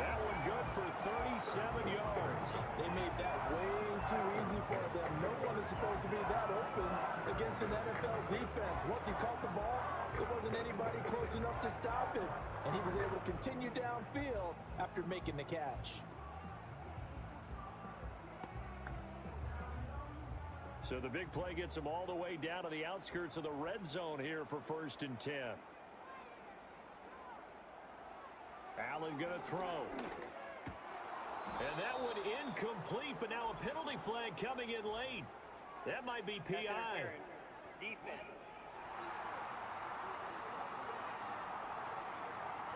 That one good for 37 yards. They made that way too easy for them. No one is supposed to be that open against an NFL defense. Once he caught the ball, there wasn't anybody close enough to stop it. And he was able to continue downfield after making the catch. So the big play gets him all the way down to the outskirts of the red zone here for 1st and 10. Allen going to throw. And that one incomplete, but now a penalty flag coming in late. That might be PI. Defense.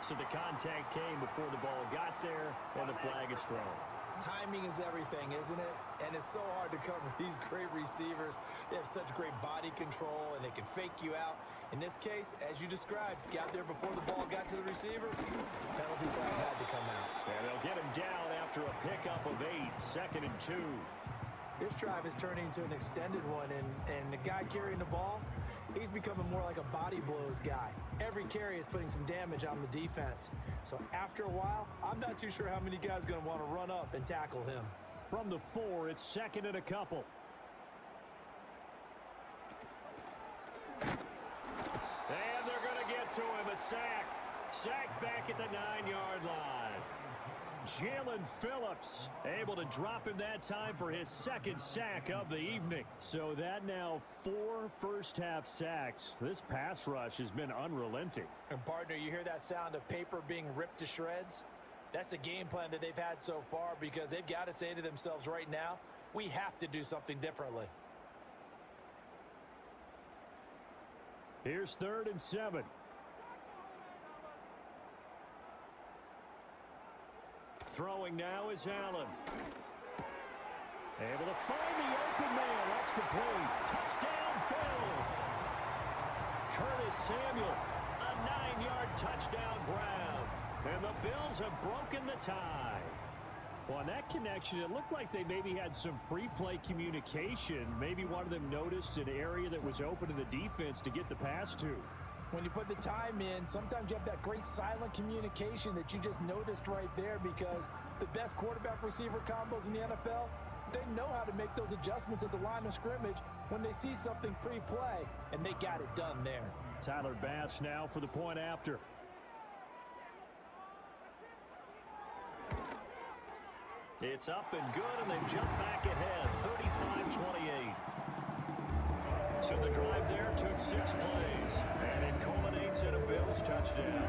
So the contact came before the ball got there, and the flag is thrown. Timing is everything, isn't it? And it's so hard to cover these great receivers. They have such great body control, and they can fake you out. In this case, as you described, got there before the ball got to the receiver. Penalty flag had to come out. And they'll get him down after a pickup of 8, 2nd and 2. This drive is turning into an extended one, and the guy carrying the ball, he's becoming more like a body blows guy. Every carry is putting some damage on the defense. So after a while, I'm not too sure how many guys are going to want to run up and tackle him. From the 4, it's 2nd and a couple. And they're going to get to him. A sack. Sack back at the 9-yard line. Jalen Phillips able to drop him that time for his 2nd sack of the evening. So that now 4 first-half sacks. This pass rush has been unrelenting. And partner, you hear that sound of paper being ripped to shreds? That's the game plan that they've had so far because they've got to say to themselves right now, we have to do something differently. Here's 3rd and 7. Throwing now is Allen. Able to find the open man. That's complete. Touchdown, Bills. Curtis Samuel, a 9-yard touchdown grab. And the Bills have broken the tie. Well, on that connection, it looked like they maybe had some pre-play communication. Maybe one of them noticed an area that was open to the defense to get the pass to. When you put the time in, sometimes you have that great silent communication that you just noticed right there because the best quarterback-receiver combos in the NFL, they know how to make those adjustments at the line of scrimmage when they see something pre-play, and they got it done there. Tyler Bass now for the point after. It's up and good, and they jump back ahead, 35-28. So the drive there took 6 plays, and it culminates in a Bills touchdown.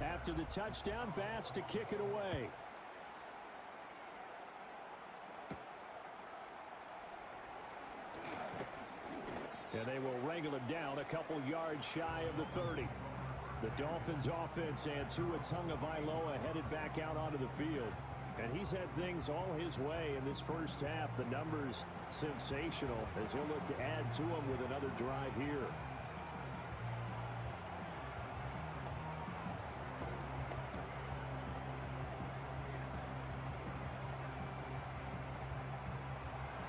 After the touchdown, Bass to kick it away. And they will wrangle him down a couple yards shy of the 30. The Dolphins offense and Tua Tagovailoa headed back out onto the field. And he's had things all his way in this first half. The numbers sensational as he'll look to add to them with another drive here.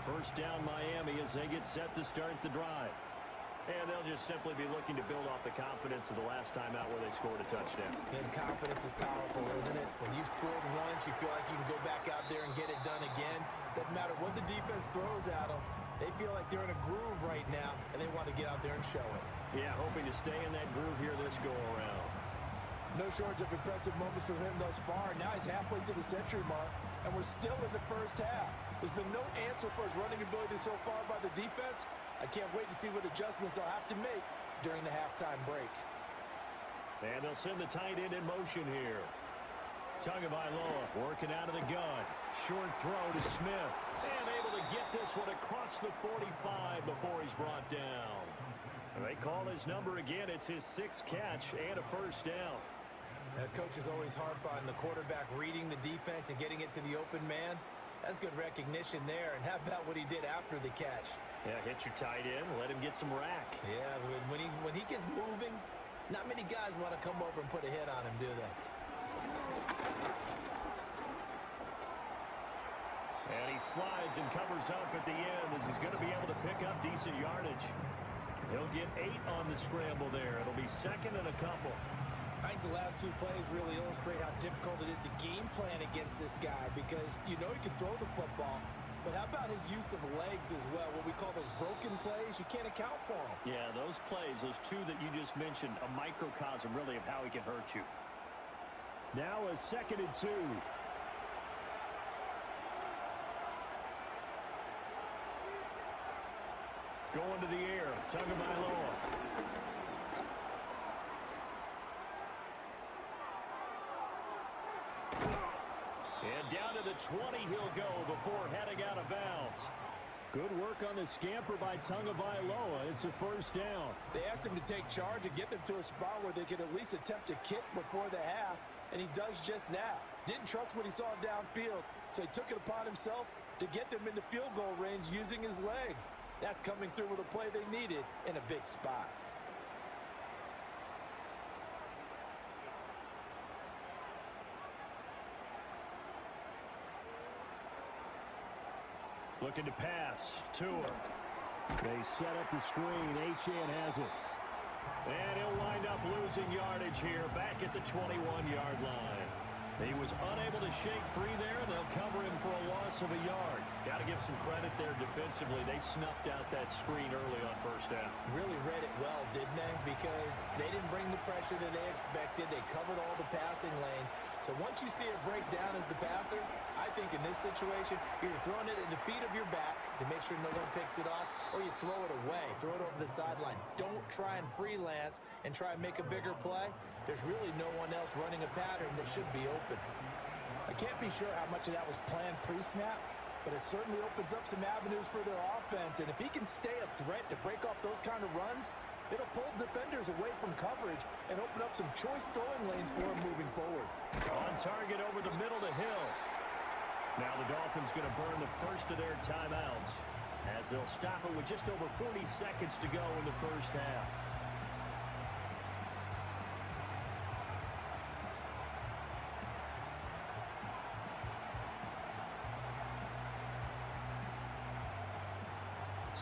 First down Miami as they get set to start the drive. And they'll just simply be looking to build off the confidence of the last time out where they scored a touchdown. And confidence is powerful, isn't it? When you've scored once, you feel like you can go back out there and get it done again. Doesn't matter what the defense throws at them. They feel like they're in a groove right now, and they want to get out there and show it. Yeah, hoping to stay in that groove here this go-around. No shortage of impressive moments from him thus far. Now he's halfway to the century mark, and we're still in the first half. There's been no answer for his running ability so far by the defense. I can't wait to see what adjustments they'll have to make during the halftime break. And they'll send the tight end in motion here. Tagovailoa working out of the gun. Short throw to Smith. And able to get this one across the 45 before he's brought down. And they call his number again. It's his 6th catch and a first down. Coaches always harp on the quarterback reading the defense and getting it to the open man. That's good recognition there. And how about what he did after the catch? Yeah, hit your tight end, let him get some rack. Yeah, when he gets moving, not many guys want to come over and put a hit on him, do they? And he slides and covers up at the end as he's going to be able to pick up decent yardage. He'll get 8 on the scramble there. It'll be 2nd and a couple. I think the last 2 plays really illustrate how difficult it is to game plan against this guy because you know he can throw the football. But how about his use of legs as well? What we call those broken plays, you can't account for them. Yeah, those plays, those 2 that you just mentioned, a microcosm really of how he can hurt you. Now a 2nd and 2. Going to the air, Tagovailoa. And down to the 20 he'll go before heading out of bounds. Good work on the scamper by Tagovailoa. It's a first down. They asked him to take charge and get them to a spot where they could at least attempt a kick before the half, and he does just that. Didn't trust what he saw downfield, so he took it upon himself to get them into field goal range using his legs. That's coming through with a play they needed in a big spot. Looking to pass. Tua. They set up the screen. Achane has it. And he'll wind up losing yardage here back at the 21-yard line. He was unable to shake free there. They'll cover him for a loss of a yard. Got to give some credit there defensively. They snuffed out that screen early on first down. Really read it well, didn't they? Because they didn't bring the pressure that they expected. They covered all the passing lanes. So once you see it break down as the passer, I think in this situation, you're throwing it at the feet of your back to make sure no one picks it off, or you throw it away. Throw it over the sideline. Don't try and freelance and try and make a bigger play. There's really no one else running a pattern that should be open. I can't be sure how much of that was planned pre-snap, but it certainly opens up some avenues for their offense. And if he can stay a threat to break off those kind of runs, it'll pull defenders away from coverage and open up some choice throwing lanes for him moving forward. On target over the middle to Hill. Now the Dolphins going to burn the first of their timeouts as they'll stop it with just over 40 seconds to go in the first half.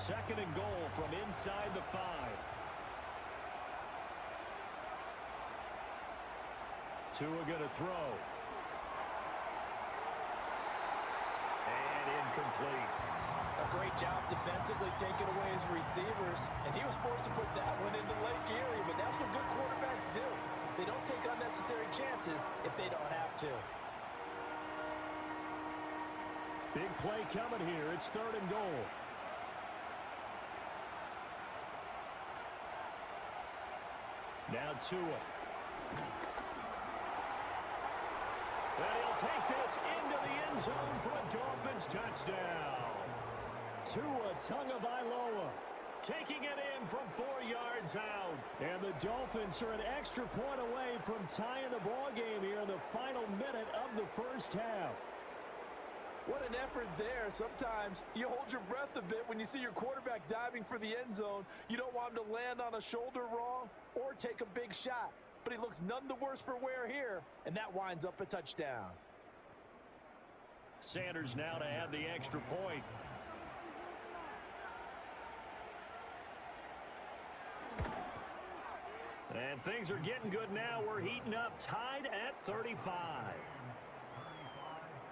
Second and goal from inside the 5. Tua going to throw. And incomplete. A great job defensively taking away his receivers, and he was forced to put that one into Lake Erie, but that's what good quarterbacks do. They don't take unnecessary chances if they don't have to. Big play coming here. It's third and goal. Now Tua. And he'll take this into the end zone for a Dolphins touchdown. Tua Tagovailoa Taking it in from 4 yards out. And the Dolphins are an extra point away from tying the ball game here in the final minute of the first half. What an effort there. Sometimes you hold your breath a bit when you see your quarterback diving for the end zone. You don't want him to land on a shoulder wrong or take a big shot. But he looks none the worse for wear here, and that winds up a touchdown. Sanders now to add the extra point. And things are getting good now. We're heating up, tied at 35.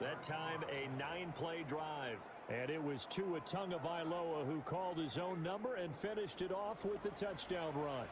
That time, a 9-play drive. And it was Tua Tagovailoa who called his own number and finished it off with a touchdown run.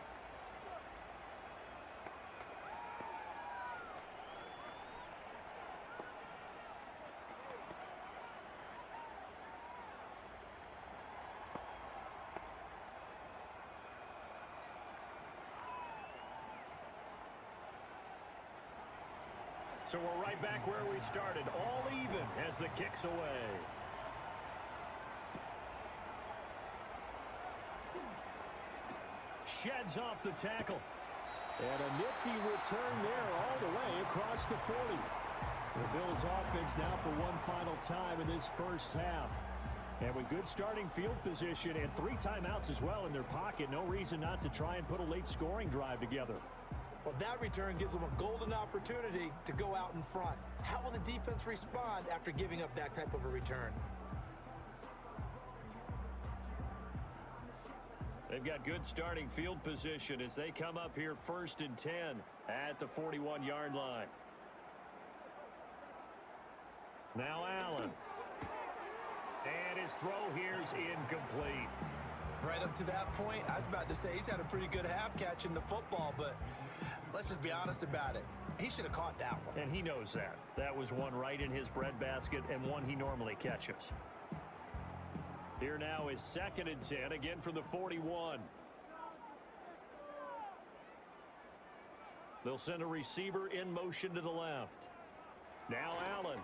So we're right back where we started, all even as the kick's away. Sheds off the tackle. And a nifty return there all the way across the 40. The Bills offense now for one final time in this first half. And with good starting field position and 3 timeouts as well in their pocket, no reason not to try and put a late scoring drive together. Well, that return gives them a golden opportunity to go out in front. How will the defense respond after giving up that type of a return? They've got good starting field position as they come up here 1st and 10 at the 41-yard line. Now Allen. And his throw here's incomplete. Right up to that point, I was about to say he's had a pretty good half catching the football, but let's just be honest about it. He should have caught that one. And he knows that. That was one right in his breadbasket and one he normally catches. Here now is 2nd and 10, again from the 41. They'll send a receiver in motion to the left. Now Allen.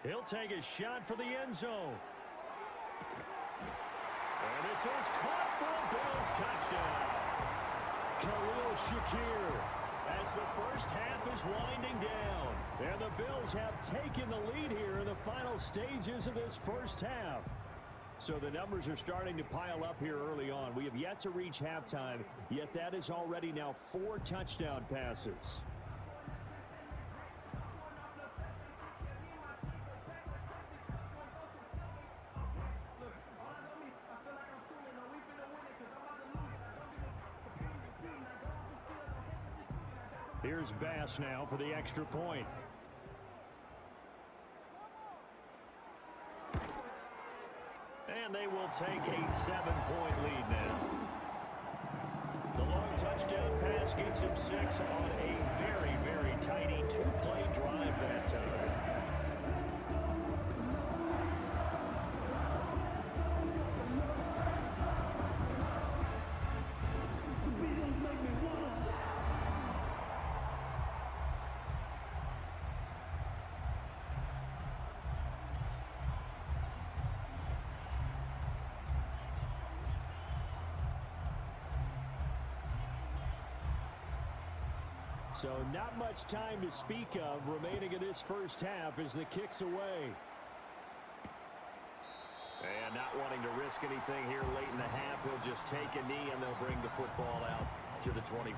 He'll take a shot for the end zone. And this is caught for a Bills touchdown. Khalil Shakir as the first half is winding down. And the Bills have taken the lead here in the final stages of this first half. So the numbers are starting to pile up here early on. We have yet to reach halftime, yet that is already now 4 touchdown passes. Here's Bass now for the extra point. And they will take a 7-point lead now. The long touchdown pass gets him 6 on a very, very tidy 2-play drive that time. So not much time to speak of remaining in this first half as the kick's away. And not wanting to risk anything here late in the half, he'll just take a knee and they'll bring the football out to the 25.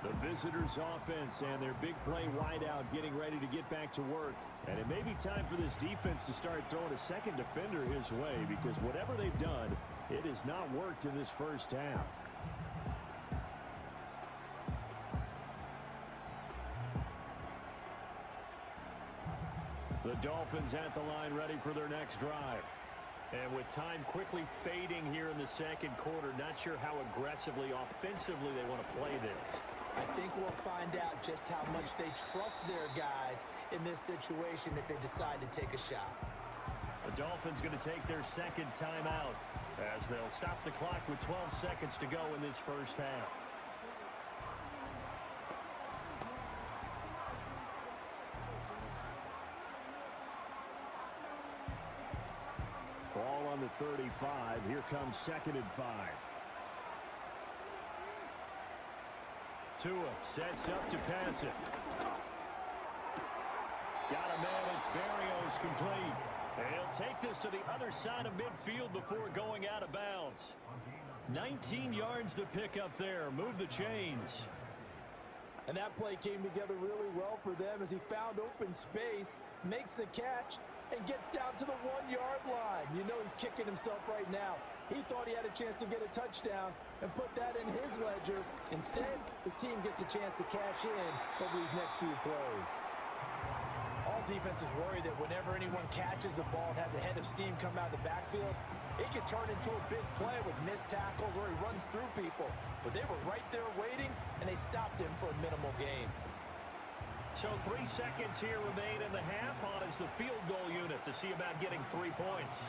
The visitors' offense and their big play wideout getting ready to get back to work. And it may be time for this defense to start throwing a second defender his way, because whatever they've done, it has not worked in this first half. The Dolphins at the line ready for their next drive. And with time quickly fading here in the second quarter, not sure how aggressively, offensively they want to play this. I think we'll find out just how much they trust their guys in this situation if they decide to take a shot. The Dolphins going to take their second timeout as they'll stop the clock with 12 seconds to go in this first half. Ball on the 35. Here comes 2nd and 5. Tua sets up to pass it. Got a man. It's Barrios complete. And he'll take this to the other side of midfield before going out of bounds. 19 yards to pick up there. Move the chains. And that play came together really well for them as he found open space, makes the catch, and gets down to the 1-yard line. You know he's kicking himself right now. He thought he had a chance to get a touchdown and put that in his ledger. Instead, his team gets a chance to cash in over these next few plays. All defenses worry that whenever anyone catches the ball and has a head of steam come out of the backfield, it can turn into a big play with missed tackles or he runs through people. But they were right there waiting, and they stopped him for a minimal gain. So 3 seconds here remain in the half. On is the field goal unit to see about getting 3 points.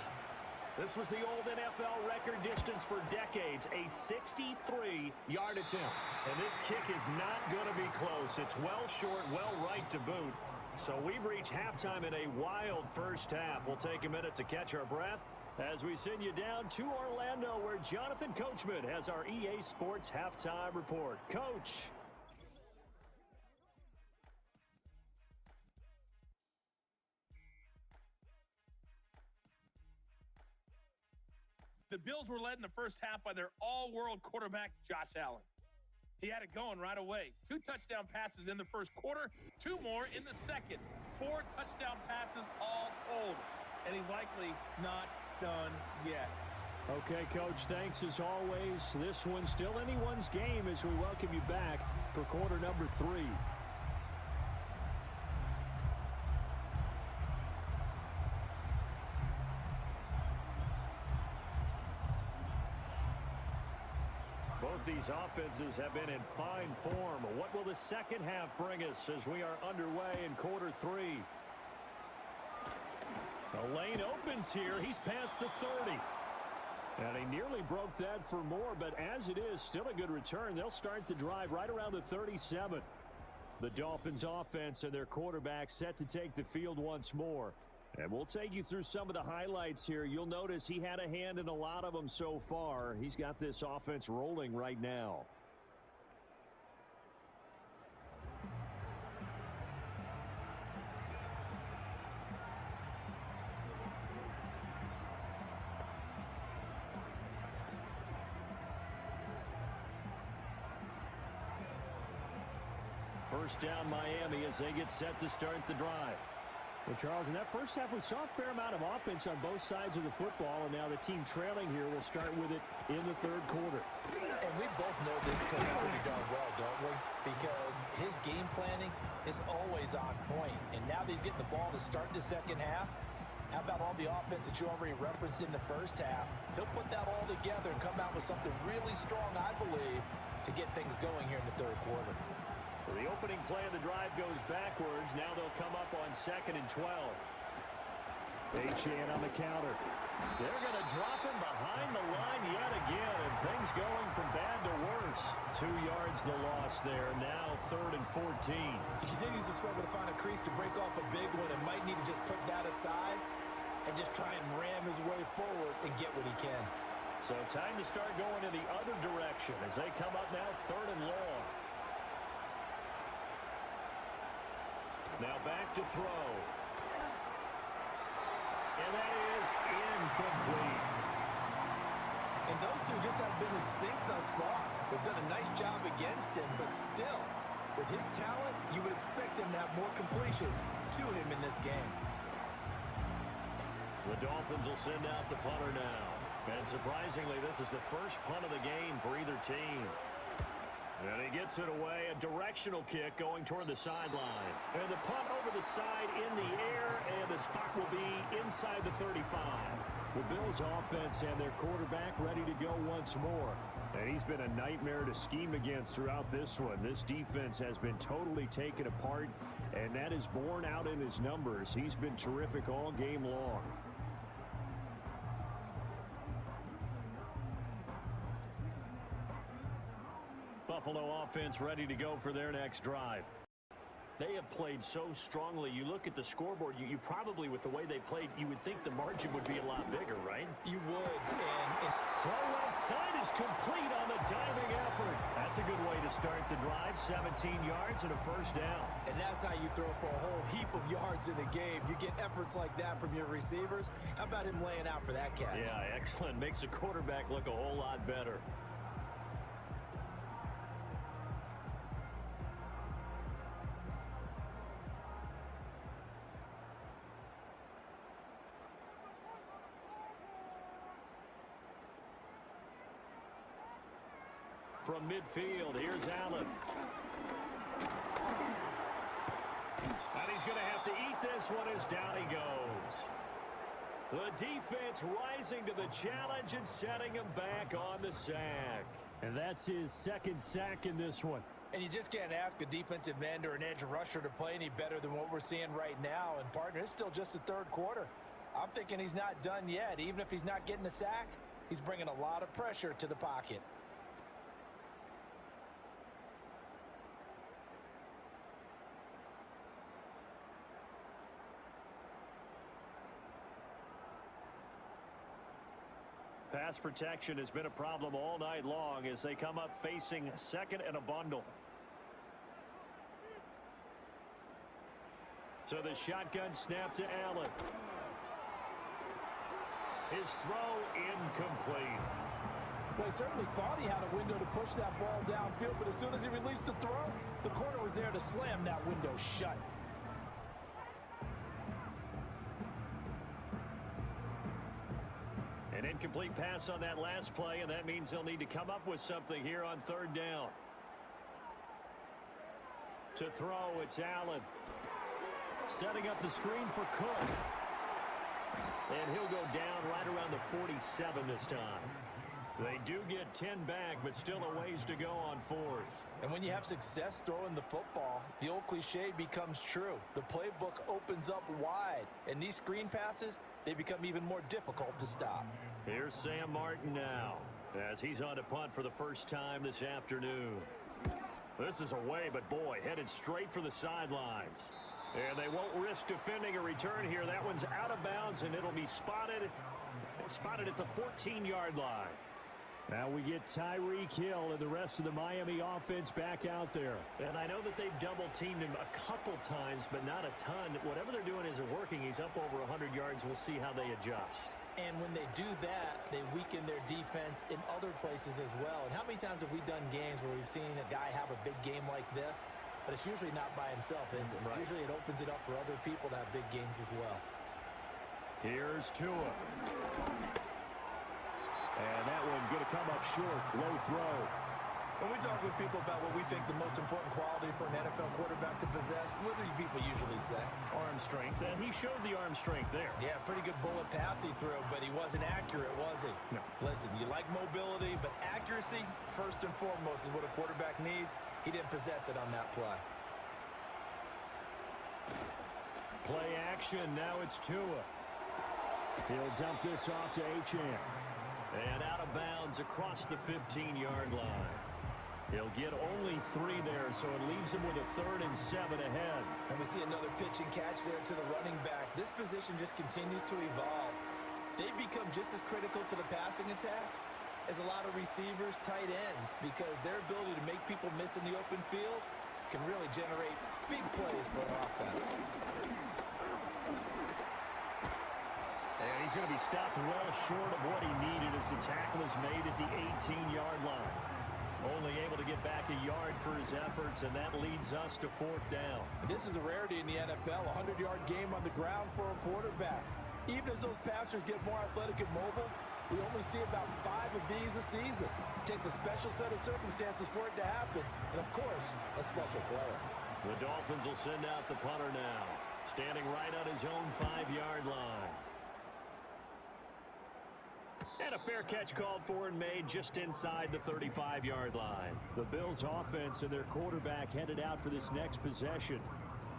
This was the old NFL record distance for decades, a 63-yard attempt. And this kick is not going to be close. It's well short, well right to boot. So we've reached halftime in a wild first half. We'll take a minute to catch our breath as we send you down to Orlando, where Jonathan Coachman has our EA Sports Halftime Report. Coach. The Bills were led in the first half by their all-world quarterback, Josh Allen. He had it going right away. 2 touchdown passes in the first quarter, 2 more in the second. 4 touchdown passes all told. And he's likely not done yet. Okay, Coach, thanks as always. This one's still anyone's game as we welcome you back for quarter number 3. Both these offenses have been in fine form. What will the second half bring us as we are underway in quarter 3? The lane opens here. He's past the 30. And he nearly broke that for more, but as it is, still a good return. They'll start the drive right around the 37. The Dolphins offense and their quarterback set to take the field once more. And we'll take you through some of the highlights here. You'll notice he had a hand in a lot of them so far. He's got this offense rolling right now. First down Miami as they get set to start the drive. Well, Charles, in that first half, we saw a fair amount of offense on both sides of the football, and now the team trailing here will start with it in the third quarter. And we both know this coach pretty darn well, don't we? Because his game planning is always on point. And now that he's getting the ball to start the second half, how about all the offense that you already referenced in the first half? He'll put that all together and come out with something really strong, I believe, to get things going here in the third quarter. So the opening play of the drive goes backwards. Now they'll come up on 2nd and 12. Achane on the counter. They're going to drop him behind the line yet again, and things going from bad to worse. 2 yards the loss there. Now 3rd and 14. He continues to struggle to find a crease to break off a big one and might need to just put that aside and just try and ram his way forward and get what he can. So time to start going in the other direction as they come up now 3rd and long. Now back to throw. And that is incomplete. And those two just haven't been in sync thus far. They've done a nice job against him, but still, with his talent, you would expect him to have more completions to him in this game. The Dolphins will send out the punter now. And surprisingly, this is the first punt of the game for either team. And he gets it away, a directional kick going toward the sideline. And the punt over the side in the air, and the spot will be inside the 35. The Bills offense and their quarterback ready to go once more. And he's been a nightmare to scheme against throughout this one. This defense has been totally taken apart, and that is borne out in his numbers. He's been terrific all game long. Buffalo offense ready to go for their next drive. They have played so strongly. You look at the scoreboard, you probably, with the way they played, you would think the margin would be a lot bigger, right? You would. And throw left side is complete on the diving effort. That's a good way to start the drive. 17 yards and a first down. And that's how you throw for a whole heap of yards in the game. You get efforts like that from your receivers. How about him laying out for that catch? Yeah, excellent. Makes the quarterback look a whole lot better. From midfield, here's Allen. And he's going to have to eat this one as down he goes. The defense rising to the challenge and setting him back on the sack. And that's his second sack in this one. And you just can't ask a defensive end or an edge rusher to play any better than what we're seeing right now. And, partner, it's still just the third quarter. I'm thinking he's not done yet. Even if he's not getting a sack, he's bringing a lot of pressure to the pocket. Pass protection has been a problem all night long as they come up facing second and a bundle. So the shotgun snap to Allen. His throw incomplete. Well, he certainly thought he had a window to push that ball downfield, but as soon as he released the throw, the corner was there to slam that window shut. An incomplete pass on that last play, and that means they'll need to come up with something here on third down. To throw, it's Allen. Setting up the screen for Cook. And he'll go down right around the 47 this time. They do get 10 back, but still a ways to go on fourth. And when you have success throwing the football, the old cliche becomes true. The playbook opens up wide, and these screen passes, they become even more difficult to stop. Here's Sam Martin now, as he's on to punt for the first time this afternoon. This is away, but boy, headed straight for the sidelines. And they won't risk defending a return here. That one's out of bounds, and it'll be spotted at the 14-yard line. Now we get Tyreek Hill and the rest of the Miami offense back out there. And I know that they've double-teamed him a couple times, but not a ton. Whatever they're doing isn't working. He's up over 100 yards. We'll see how they adjust. And when they do that, they weaken their defense in other places as well. And how many times have we done games where we've seen a guy have a big game like this? But it's usually not by himself, is it? Right. Usually it opens it up for other people to have big games as well. Here's Tua. And that one going to come up short. Low throw. When we talk with people about what we think the most important quality for an NFL quarterback to possess, what do people usually say? Arm strength. And he showed the arm strength there. Yeah, pretty good bullet pass he threw, but he wasn't accurate, was he? No. Listen, you like mobility, but accuracy, first and foremost, is what a quarterback needs. He didn't possess it on that play. Play action. Now it's Tua. He'll dump this off to Achane. And out of bounds across the 15-yard line. He'll get only 3 there, so it leaves him with a 3rd and 7 ahead. And we see another pitch and catch there to the running back. This position just continues to evolve. They become just as critical to the passing attack as a lot of receivers, tight ends, because their ability to make people miss in the open field can really generate big plays for an offense. And he's going to be stopped well short of what he needed as the tackle is made at the 18-yard line. Only able to get back a yard for his efforts, and that leads us to 4th down. And this is a rarity in the NFL, a 100-yard game on the ground for a quarterback. Even as those passers get more athletic and mobile, we only see about 5 of these a season. It takes a special set of circumstances for it to happen, and of course, a special player. The Dolphins will send out the punter now, standing right on his own 5-yard line. And a fair catch called for and made just inside the 35-yard line. The Bills' offense and their quarterback headed out for this next possession.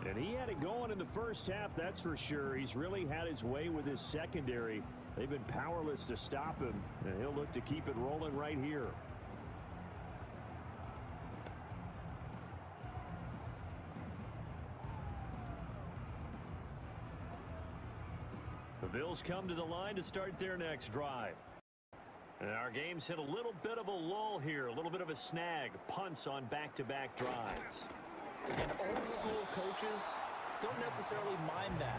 And he had it going in the first half, that's for sure. He's really had his way with his secondary. They've been powerless to stop him, and he'll look to keep it rolling right here. The Bills come to the line to start their next drive. And our game's hit a little bit of a lull here, a little bit of a snag. Punts on back-to-back drives. And old school coaches don't necessarily mind that.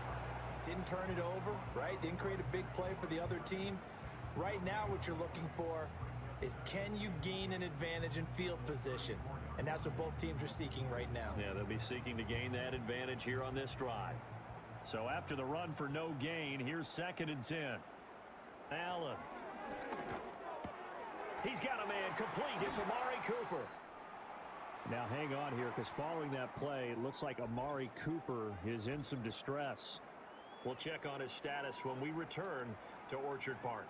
Didn't turn it over, right? Didn't create a big play for the other team. Right now what you're looking for is, can you gain an advantage in field position? And that's what both teams are seeking right now. Yeah, they'll be seeking to gain that advantage here on this drive. So after the run for no gain, here's 2nd and 10. Allen. He's got a man complete. It's Amari Cooper. Now hang on here, because following that play, it looks like Amari Cooper is in some distress. We'll check on his status when we return to Orchard Park.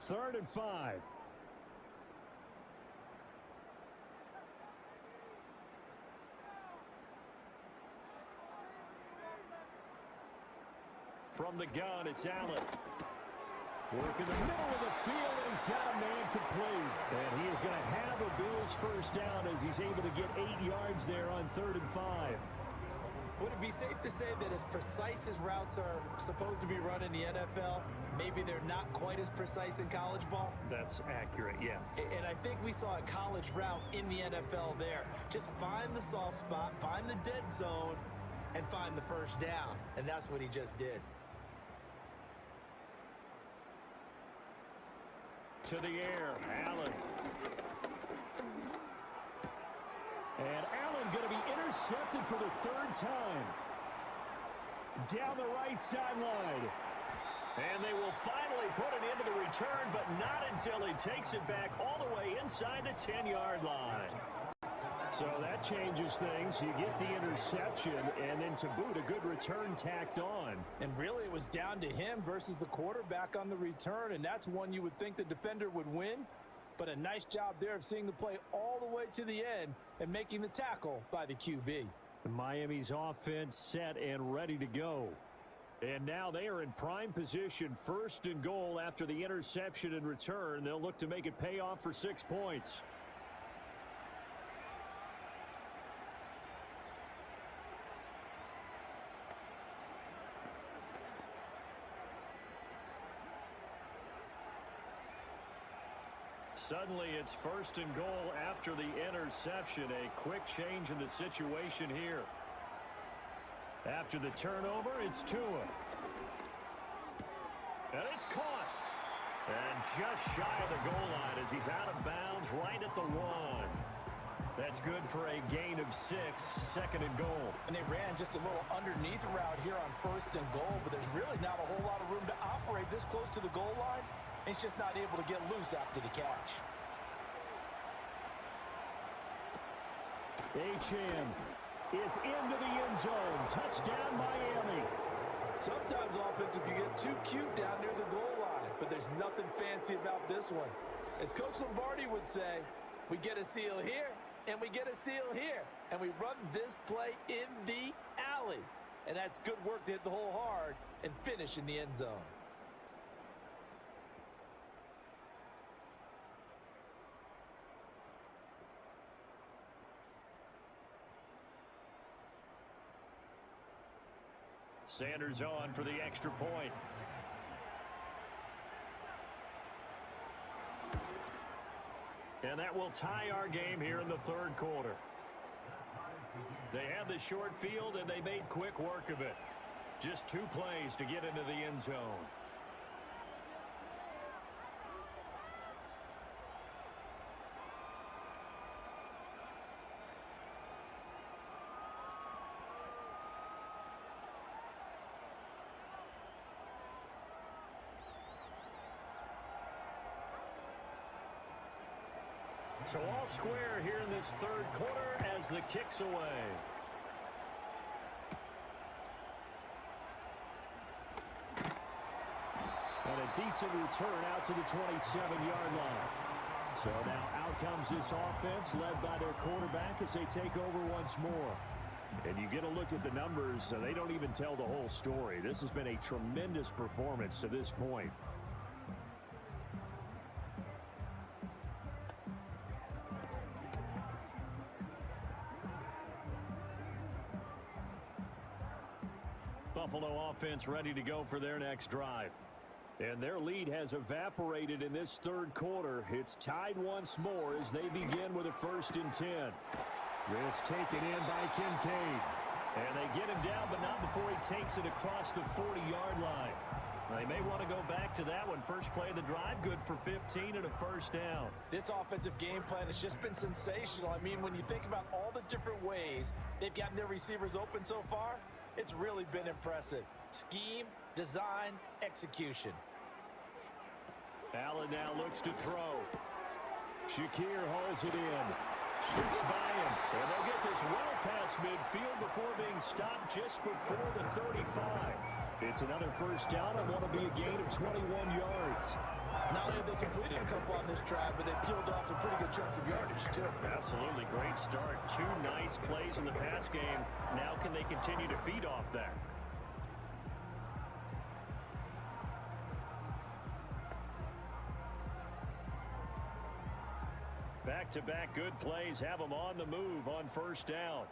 Third and 5. From the gun, it's Allen. Work in the middle of the field, and he's got a man complete. And he is going to have a Bills first down as he's able to get 8 yards there on 3rd and 5. Would it be safe to say that as precise as routes are supposed to be run in the NFL, maybe they're not quite as precise in college ball? That's accurate, yeah. And I think we saw a college route in the NFL there. Just find the soft spot, find the dead zone, and find the first down. And that's what he just did. To the air, Allen. And Allen going to be intercepted for the 3rd time. Down the right sideline. And they will finally put it into the return, but not until he takes it back all the way inside the 10-yard line. So that changes things. You get the interception, and then to boot, a good return tacked on. And really, it was down to him versus the quarterback on the return, and that's one you would think the defender would win. But a nice job there of seeing the play all the way to the end and making the tackle by the QB. Miami's offense set and ready to go. And now they are in prime position, 1st and goal after the interception and return. They'll look to make it pay off for 6 points. Suddenly it's 1st and goal after the interception. A quick change in the situation here. After the turnover, it's Tua. And it's caught. And just shy of the goal line as he's out of bounds right at the 1. That's good for a gain of 6, 2nd and goal. And they ran just a little underneath route here on 1st and goal, but there's really not a whole lot of room to operate this close to the goal line. He's just not able to get loose after the catch. Achane is into the end zone. Touchdown, Miami. Sometimes offenses can get too cute down near the goal line, but there's nothing fancy about this one. As Coach Lombardi would say, we get a seal here, and we get a seal here, and we run this play in the alley. And that's good work to hit the hole hard and finish in the end zone. Sanders on for the extra point. And that will tie our game here in the 3rd quarter. They had the short field, and they made quick work of it. Just 2 plays to get into the end zone. So all square here in this 3rd quarter as the kick's away. And a decent return out to the 27-yard line. So now out comes this offense led by their quarterback as they take over once more. And you get a look at the numbers, they don't even tell the whole story. This has been a tremendous performance to this point. Buffalo offense ready to go for their next drive. And their lead has evaporated in this third quarter. It's tied once more as they begin with a 1st and 10. This taken in by Kincaid. And they get him down, but not before he takes it across the 40-yard line. They may want to go back to that one. First play of the drive, good for 15 and a 1st down. This offensive game plan has just been sensational. I mean, when you think about all the different ways they've gotten their receivers open so far, it's really been impressive. Scheme, design, execution. Allen now looks to throw. Shakir hauls it in. Shoots by him. And they'll get this well past midfield before being stopped just before the 35. It's another 1st down and want to be a gain of 21 yards. Not only have they completed a couple on this drive, but they peeled off some pretty good chunks of yardage, too. Absolutely great start. 2 nice plays in the pass game. Now can they continue to feed off that? Back-to-back good plays have them on the move on 1st down.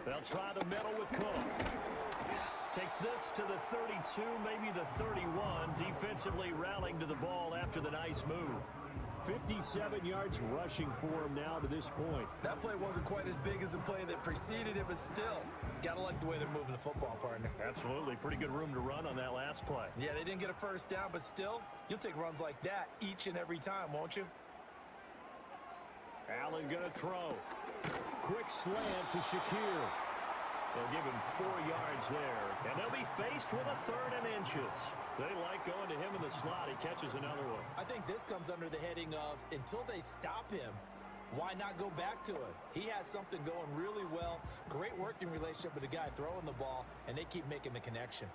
They'll try the middle with Cook. Takes this to the 32, maybe the 31. Defensively rallying to the ball after the nice move. 57 yards rushing for him now to this point. That play wasn't quite as big as the play that preceded it, but still, gotta like the way they're moving the football, partner. Absolutely. Pretty good room to run on that last play. Yeah, they didn't get a 1st down, but still, you'll take runs like that each and every time, won't you? Allen gonna throw. Quick slant to Shakir. They'll give him 4 yards there. And they'll be faced with a 3rd and inches. They like going to him in the slot. He catches another one. I think this comes under the heading of, until they stop him, why not go back to him? He has something going really well. Great working relationship with the guy throwing the ball, and they keep making the connection.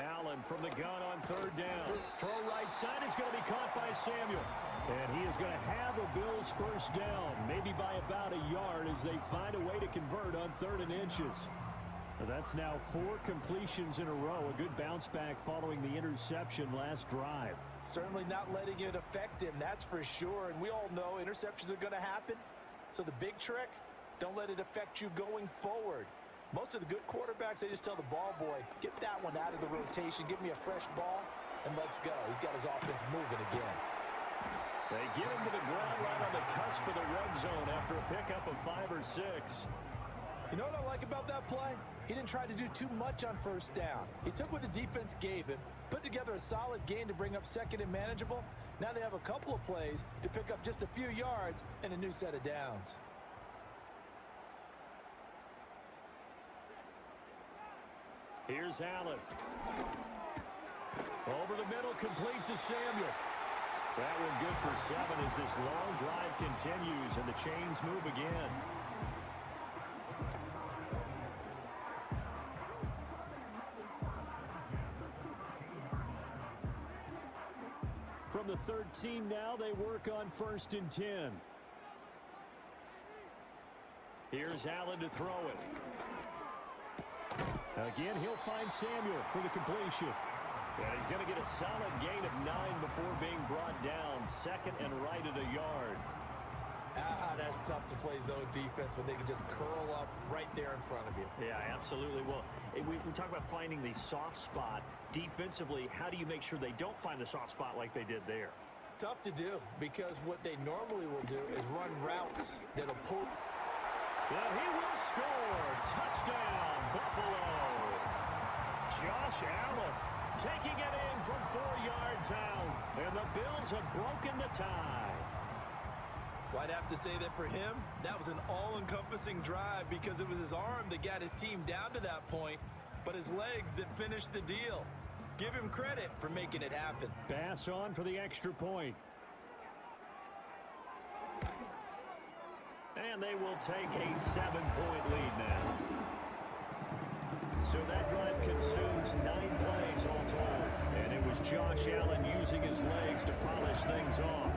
Allen from the gun on 3rd down. Throw right side is going to be caught by Samuel. And he is going to have a Bills 1st down, maybe by about a yard as they find a way to convert on 3rd and inches. That's now 4 completions in a row. A good bounce back following the interception last drive. Certainly not letting it affect him, that's for sure. And we all know interceptions are going to happen. So the big trick, don't let it affect you going forward. Most of the good quarterbacks, they just tell the ball boy, get that one out of the rotation, give me a fresh ball, and let's go. He's got his offense moving again. They get him to the ground right on the cusp of the red zone after a pickup of 5 or 6. You know what I like about that play? He didn't try to do too much on 1st down. He took what the defense gave him, put together a solid gain to bring up 2nd and manageable. Now they have a couple of plays to pick up just a few yards and a new set of downs. Here's Allen. Over the middle, complete to Samuel. That one good for 7 as this long drive continues and the chains move again. From the 13 now, they work on 1st and 10. Here's Allen to throw it. Again, he'll find Samuel for the completion. And he's going to get a solid gain of 9 before being brought down. 2nd and right at a yard. That's tough to play zone defense when they can just curl up right there in front of you. Yeah, absolutely. Well, we talk about finding the soft spot. Defensively, how do you make sure they don't find the soft spot like they did there? Tough to do, because what they normally will do is run routes that'll pull. And he will score. Touchdown, Buffalo. Josh Allen taking it in from 4 yards out. And the Bills have broken the tie. Well, I'd have to say that for him, that was an all-encompassing drive because it was his arm that got his team down to that point, but his legs that finished the deal. Give him credit for making it happen. Pass on for the extra point. And they will take a 7-point lead now. So that drive consumes 9 plays all told. And it was Josh Allen using his legs to polish things off.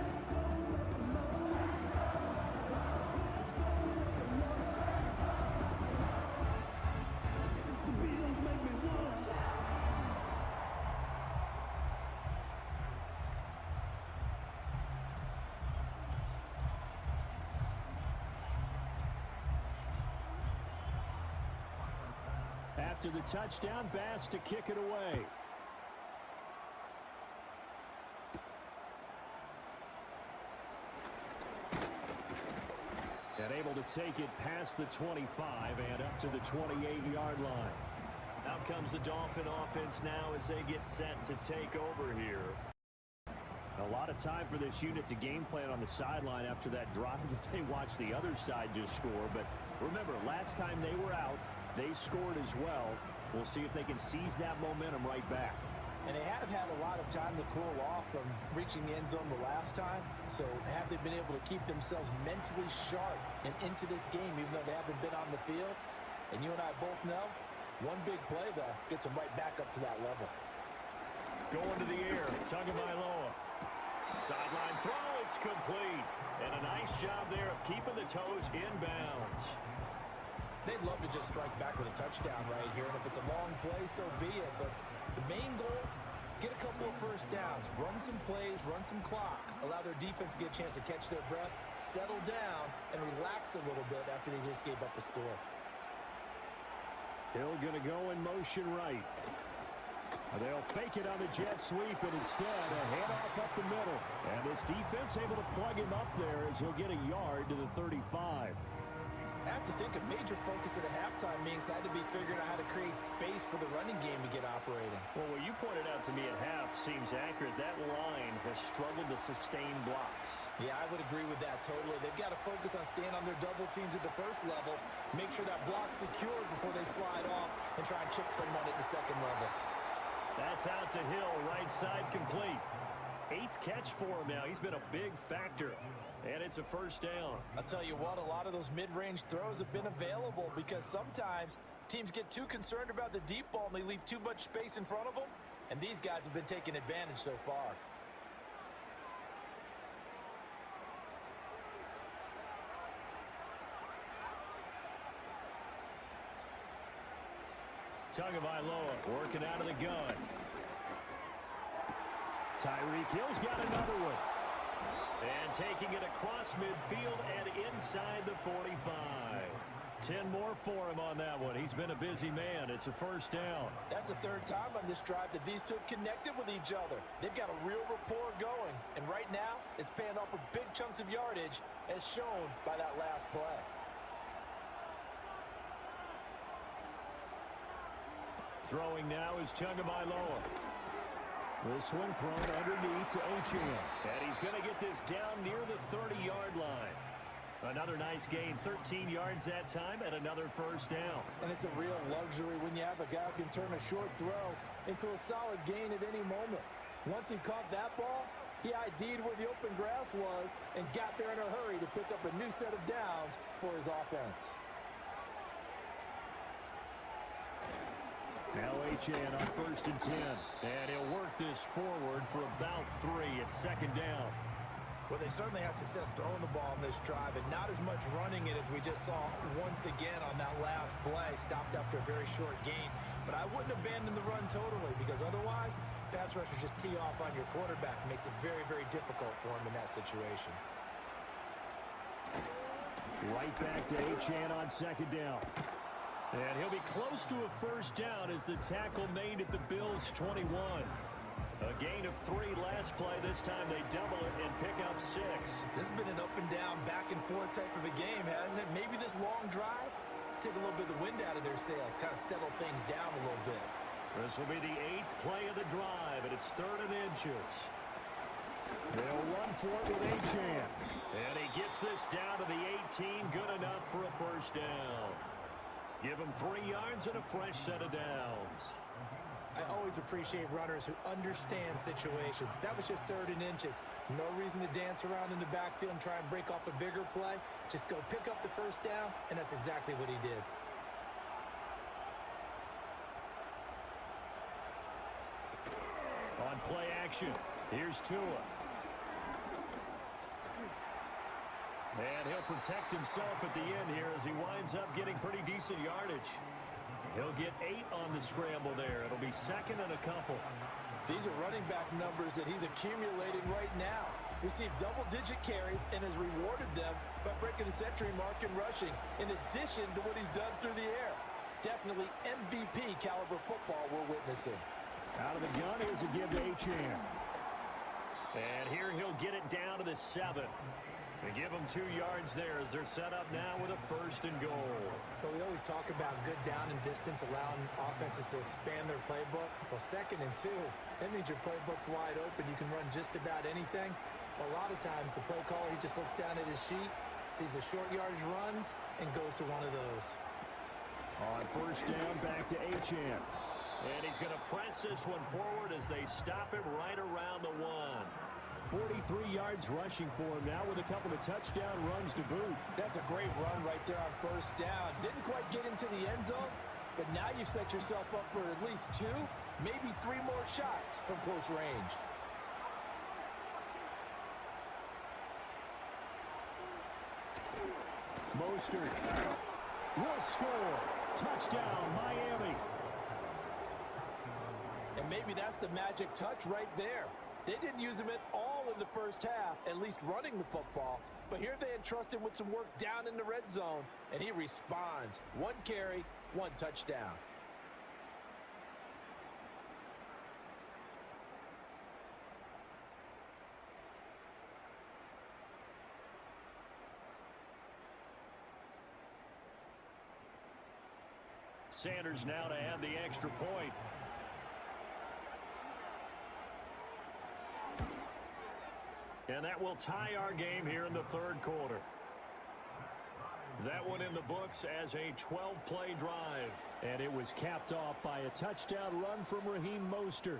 After the touchdown, Bass to kick it away. And able to take it past the 25 and up to the 28-yard line. Out comes the Dolphin offense now as they get set to take over here. A lot of time for this unit to game plan on the sideline after that drive that they watched the other side just score. But remember, last time they were out, they scored as well. We'll see if they can seize that momentum right back. And they have had a lot of time to cool off from reaching the end zone the last time. So have they been able to keep themselves mentally sharp and into this game, even though they haven't been on the field? And you and I both know, one big play, though, gets them right back up to that level. Going to the air, Tagovailoa. Sideline throw, it's complete. And a nice job there of keeping the toes in bounds. They'd love to just strike back with a touchdown right here, and if it's a long play, so be it. But the main goal, get a couple of first downs, run some plays, run some clock, allow their defense to get a chance to catch their breath, settle down, and relax a little bit after they just gave up a score. Hill going to go in motion right. They'll fake it on the jet sweep, and instead a handoff up the middle. And this defense able to plug him up there as he'll get a yard to the 35. I have to think a major focus at the halftime meetings had to be figuring out how to create space for the running game to get operating. Well, what you pointed out to me at half seems accurate. That line has struggled to sustain blocks. Yeah, I would agree with that totally. They've got to focus on staying on their double teams at the first level, make sure that block's secured before they slide off and try and chip someone at the second level. That's out to Hill, right side complete. 8th catch for him now. He's been a big factor. And it's a first down. I'll tell you what, a lot of those mid-range throws have been available because sometimes teams get too concerned about the deep ball and they leave too much space in front of them. And these guys have been taking advantage so far. Tagovailoa working out of the gun. Tyreek Hill's got another one. And taking it across midfield and inside the 45. 10 more for him on that one. He's been a busy man. It's a first down. That's the third time on this drive that these two have connected with each other. They've got a real rapport going. And right now, it's paying off with big chunks of yardage as shown by that last play. Throwing now is Tagovailoa. This one thrown underneath to Achane. And he's going to get this down near the 30-yard line. Another nice gain, 13 yards that time, and another first down. And it's a real luxury when you have a guy who can turn a short throw into a solid gain at any moment. Once he caught that ball, he ID'd where the open grass was and got there in a hurry to pick up a new set of downs for his offense. Now Achane on 1st and 10. And he'll work this forward for about 3 at second down. Well, they certainly had success throwing the ball on this drive and not as much running it as we just saw once again on that last play. Stopped after a very short gain. But I wouldn't abandon the run totally because otherwise, pass rushers just tee off on your quarterback. Makes it very, very difficult for him in that situation. Right back to Achane on second down. And he'll be close to a first down as the tackle made at the Bills' 21. A gain of 3 last play. This time they double it and pick up 6. This has been an up and down, back and forth type of a game, hasn't it? Maybe this long drive take a little bit of the wind out of their sails, kind of settle things down a little bit. This will be the 8th play of the drive, and it's 3rd and inches. They'll run for it with Achane. And he gets this down to the 18. Good enough for a first down. Give him 3 yards and a fresh set of downs. I always appreciate runners who understand situations. That was just 3rd and inches. No reason to dance around in the backfield and try and break off a bigger play. Just go pick up the first down, and that's exactly what he did. play action. Here's Tua. And he'll protect himself at the end here as he winds up getting pretty decent yardage. He'll get 8 on the scramble there. It'll be second and a couple. These are running back numbers that he's accumulating right now. Received double-digit carries and has rewarded them by breaking the century mark in rushing, in addition to what he's done through the air. Definitely MVP caliber football we're witnessing. Out of the gun, here's a give to Achane. And here he'll get it down to the 7. They give him 2 yards there as they're set up now with a 1st and goal. But we always talk about good down and distance, allowing offenses to expand their playbook. Well, 2nd and 2, that means your playbook's wide open. You can run just about anything. But a lot of times, the play caller, he just looks down at his sheet, sees the short yardage runs, and goes to one of those. On 1st down, back to Achane. And he's going to press this one forward as they stop him right around the 1. 43 yards rushing for him now with a couple of touchdown runs to boot. That's a great run right there on 1st down. Didn't quite get into the end zone, but now you've set yourself up for at least 2, maybe 3 more shots from close range. Mostert will score. Touchdown, Miami. And maybe that's the magic touch right there. They didn't use him at all in the 1st half, at least running the football. But here they entrust him with some work down in the red zone, and he responds. 1 carry, 1 touchdown. Sanders now to add the extra point. And that will tie our game here in the 3rd quarter. That one in the books as a 12-play drive. And it was capped off by a touchdown run from Raheem Mostert.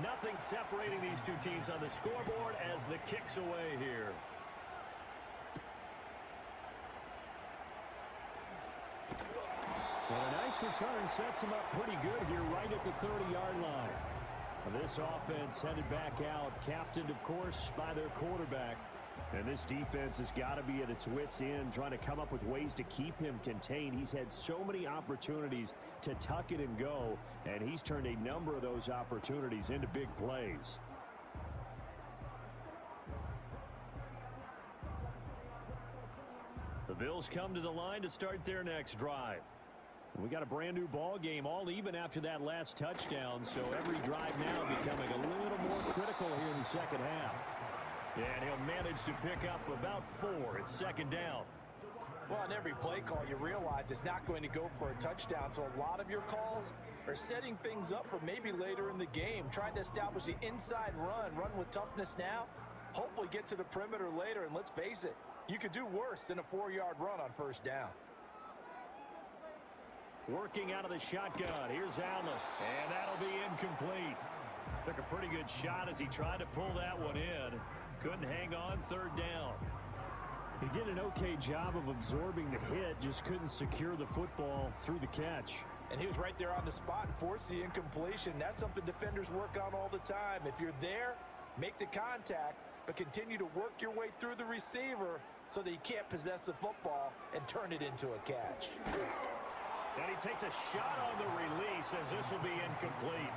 Nothing separating these 2 teams on the scoreboard as the kick's away here. Well, a nice return sets him up pretty good here right at the 30-yard line. This offense headed back out, captained, of course, by their quarterback. And this defense has got to be at its wits' end, trying to come up with ways to keep him contained. He's had so many opportunities to tuck it and go, and he's turned a number of those opportunities into big plays. The Bills come to the line to start their next drive. We got a brand new ball game, all even after that last touchdown, so every drive now becoming a little more critical here in the 2nd half. And he'll manage to pick up about 4. It's 2nd down. Well, on every play call, you realize it's not going to go for a touchdown. So a lot of your calls are setting things up for maybe later in the game, trying to establish the inside run with toughness now, hopefully get to the perimeter later. And let's face it, you could do worse than a 4-yard run on 1st down. Working out of the shotgun. Here's Allen. And that'll be incomplete. Took a pretty good shot as he tried to pull that one in. Couldn't hang on 3rd down. He did an okay job of absorbing the hit, just couldn't secure the football through the catch. And he was right there on the spot and forced the incompletion. That's something defenders work on all the time. If you're there, make the contact, but continue to work your way through the receiver so that he can't possess the football and turn it into a catch. And he takes a shot on the release as this will be incomplete.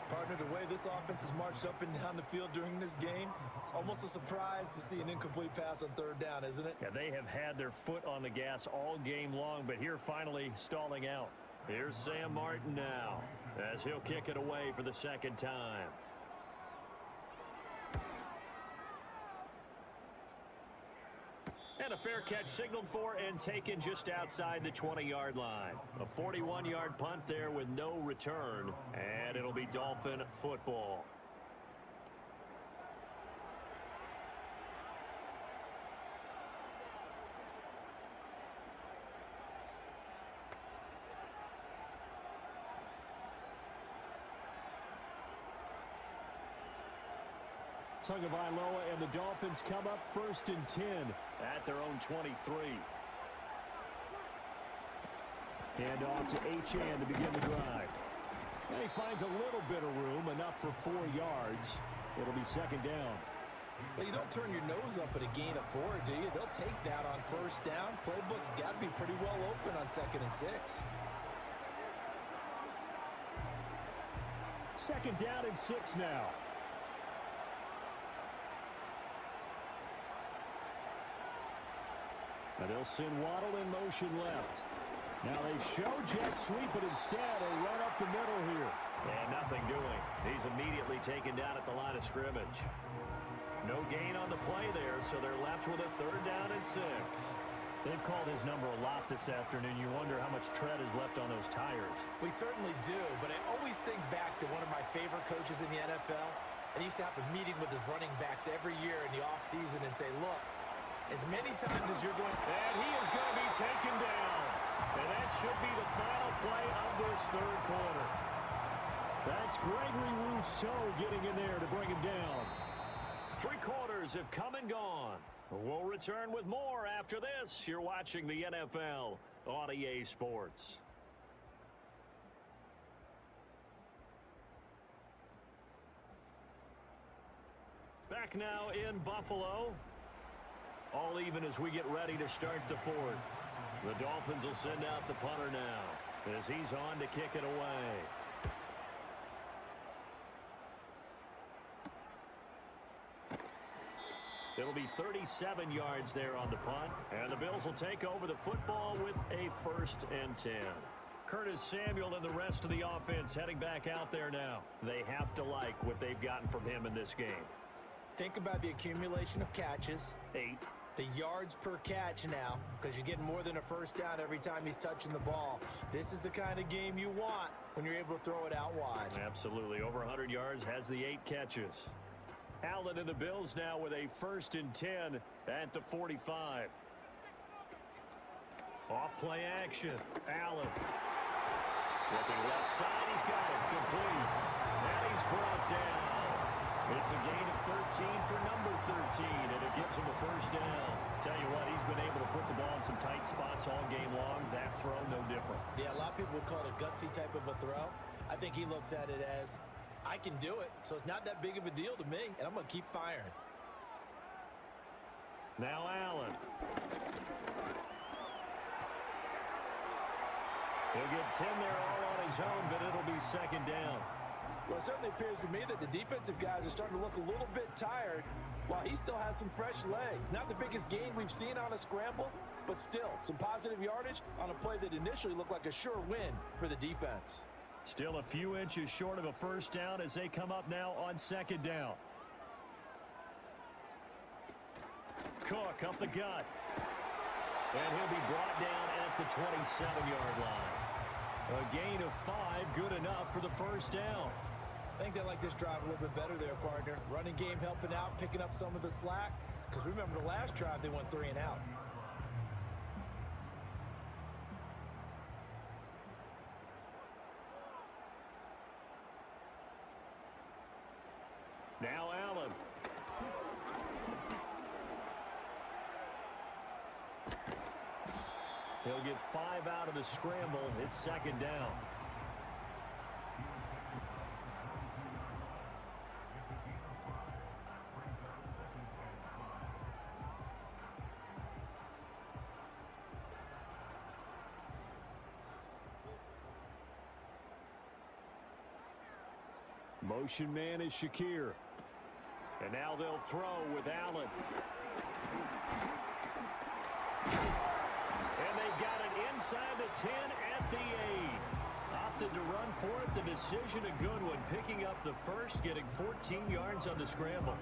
Partner, the way this offense has marched up and down the field during this game, it's almost a surprise to see an incomplete pass on 3rd down, isn't it? Yeah, they have had their foot on the gas all game long, but here finally stalling out. Here's Sam Martin now as he'll kick it away for the 2nd time. And a fair catch signaled for and taken just outside the 20-yard line. A 41-yard punt there with no return, and it'll be Dolphin football. Tagovailoa and the Dolphins come up 1st and 10 at their own 23. Hand off to Achane to begin the drive. And he finds a little bit of room, enough for 4 yards. It'll be 2nd down. Well, you don't turn your nose up at a gain of 4, do you? They'll take that on 1st down. Playbook's got to be pretty well open on 2nd and 6. 2nd down and 6 now. And they'll send Waddle in motion left. Now they show jet sweep, but instead a run up the middle here. And nothing doing. He's immediately taken down at the line of scrimmage. No gain on the play there, so they're left with a 3rd down and 6. They've called his number a lot this afternoon. You wonder how much tread is left on those tires. We certainly do, but I always think back to one of my favorite coaches in the NFL. And he used to have a meeting with his running backs every year in the offseason and say, look, as many times as you're going... And he is going to be taken down. And that should be the final play of this 3rd quarter. That's Gregory Rousseau getting in there to bring him down. 3 quarters have come and gone. We'll return with more after this. You're watching the NFL on EA Sports. Back now in Buffalo. All even as we get ready to start the 4th. The Dolphins will send out the punter now as he's on to kick it away. It'll be 37 yards there on the punt, and the Bills will take over the football with a 1st and 10. Curtis Samuel and the rest of the offense heading back out there now. They have to like what they've gotten from him in this game. Think about the accumulation of catches. 8. The yards per catch now, because you're getting more than a 1st down every time he's touching the ball. This is the kind of game you want when you're able to throw it out wide. Absolutely. Over 100 yards, has the 8 catches. Allen and the Bills now with a 1st and 10 at the 45. Off play action. Allen. Looking left side, he's got it complete. And he's brought down. It's a gain of 13 for number 13, and it gives him a 1st down. Tell you what, he's been able to put the ball in some tight spots all game long. That throw, no different. Yeah, a lot of people would call it a gutsy type of a throw. I think he looks at it as, I can do it, so it's not that big of a deal to me, and I'm going to keep firing. Now Allen. He'll get 10 there all on his own, but it'll be 2nd down. Well, it certainly appears to me that the defensive guys are starting to look a little bit tired while he still has some fresh legs. Not the biggest gain we've seen on a scramble, but still some positive yardage on a play that initially looked like a sure win for the defense. Still a few inches short of a 1st down as they come up now on 2nd down. Cook up the gut. And he'll be brought down at the 27-yard line. A gain of 5, good enough for the 1st down. I think they like this drive a little bit better there, partner. Running game helping out, picking up some of the slack. Because remember, the last drive, they went 3 and out. Now Allen. He'll get 5 out of the scramble. It's 2nd down. Motion man is Shakir. And now they'll throw with Allen. And they've got it inside the 10 at the 8. Opted to run for it. The decision a good one. Picking up the 1st, getting 14 yards on the scramble.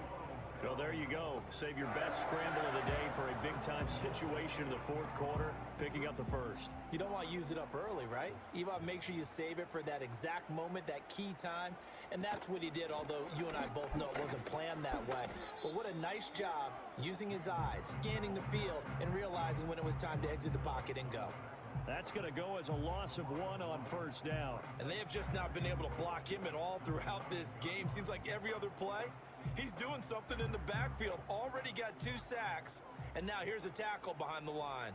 So there you go. Save your best scramble of the day for a big-time situation in the 4th quarter, picking up the 1st. You don't want to use it up early, right? You want to make sure you save it for that exact moment, that key time. And that's what he did, although you and I both know it wasn't planned that way. But what a nice job using his eyes, scanning the field, and realizing when it was time to exit the pocket and go. That's going to go as a loss of 1 on 1st down. And they have just not been able to block him at all throughout this game. Seems like every other play, He's doing something in the backfield. Already got 2 sacks, and now here's a tackle behind the line.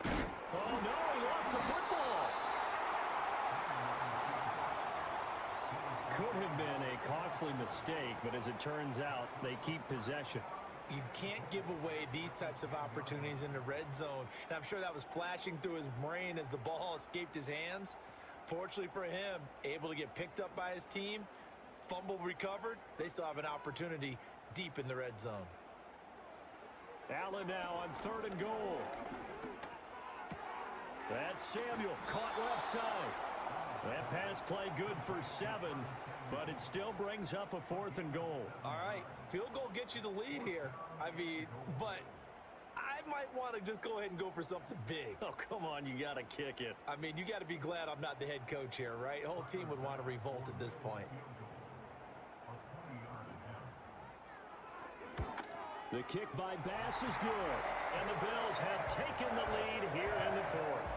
Oh, no, he lost the football. Could have been a costly mistake, but as it turns out, they keep possession. You can't give away these types of opportunities in the red zone. And I'm sure that was flashing through his brain as the ball escaped his hands. Fortunately for him, able to get picked up by his team, fumble recovered. They still have an opportunity deep in the red zone. Allen now on 3rd and goal. That's Samuel, caught left side. That pass play good for 7, but it still brings up a 4th and goal. All right, field goal gets you the lead here. I mean, but I might want to just go ahead and go for something big. Oh, come on, you got to kick it. I mean, you got to be glad I'm not the head coach here, right? The whole team would want to revolt at this point. The kick by Bass is good, and the Bills have taken the lead here in the 4th.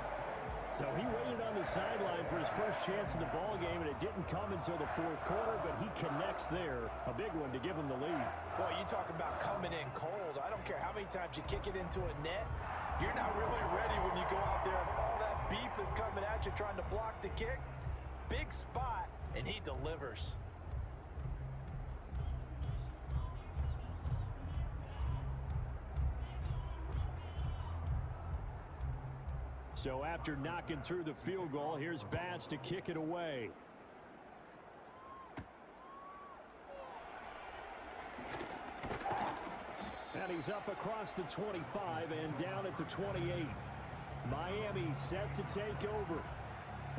So he waited on the sideline for his first chance in the ball game, and it didn't come until the 4th quarter, but he connects there, a big one to give him the lead. Boy, you talk about coming in cold. I don't care how many times you kick it into a net. You're not really ready when you go out there and all that beef is coming at you trying to block the kick. Big spot, and he delivers. So after knocking through the field goal, here's Bass to kick it away. And he's up across the 25 and down at the 28. Miami set to take over.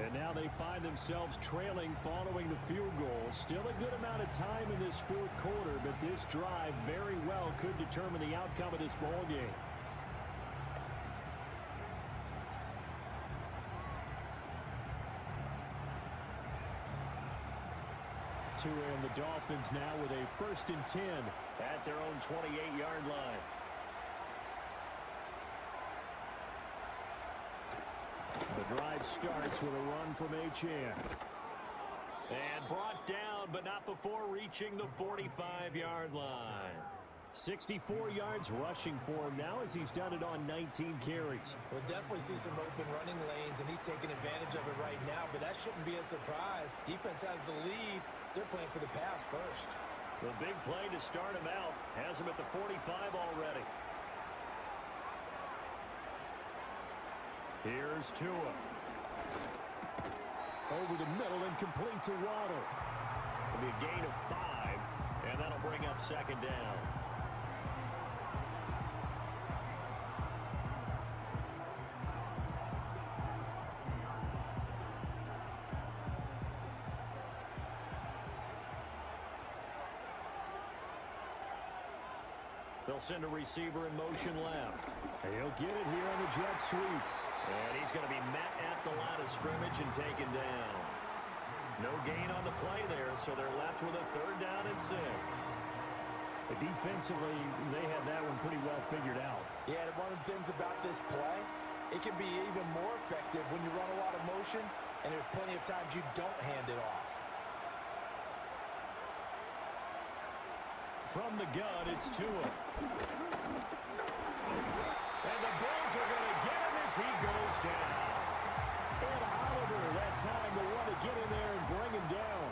And now they find themselves trailing following the field goal. Still a good amount of time in this 4th quarter, but this drive very well could determine the outcome of this ball game. And the Dolphins now with a 1st and 10 at their own 28-yard line. The drive starts with a run from Achane. And brought down, but not before reaching the 45-yard line. 64 yards rushing for him now as he's done it on 19 carries. We'll definitely see some open running lanes, and he's taking advantage of it right now, but that shouldn't be a surprise. Defense has the lead. They're playing for the pass first. The big play to start him out has him at the 45 already. Here's Tua. Over the middle and complete to Waddle. It'll be a gain of 5, and that'll bring up 2nd down. They'll send a receiver in motion left. He'll get it here on the jet sweep. And he's going to be met at the line of scrimmage and taken down. No gain on the play there, so they're left with a 3rd down and 6. But defensively, they had that one pretty well figured out. Yeah, and one of the things about this play, it can be even more effective when you run a lot of motion, and there's plenty of times you don't hand it off. From the gun, it's Tua. And the Bills are going to get him as he goes down. And Oliver, that time, the one to get in there and bring him down.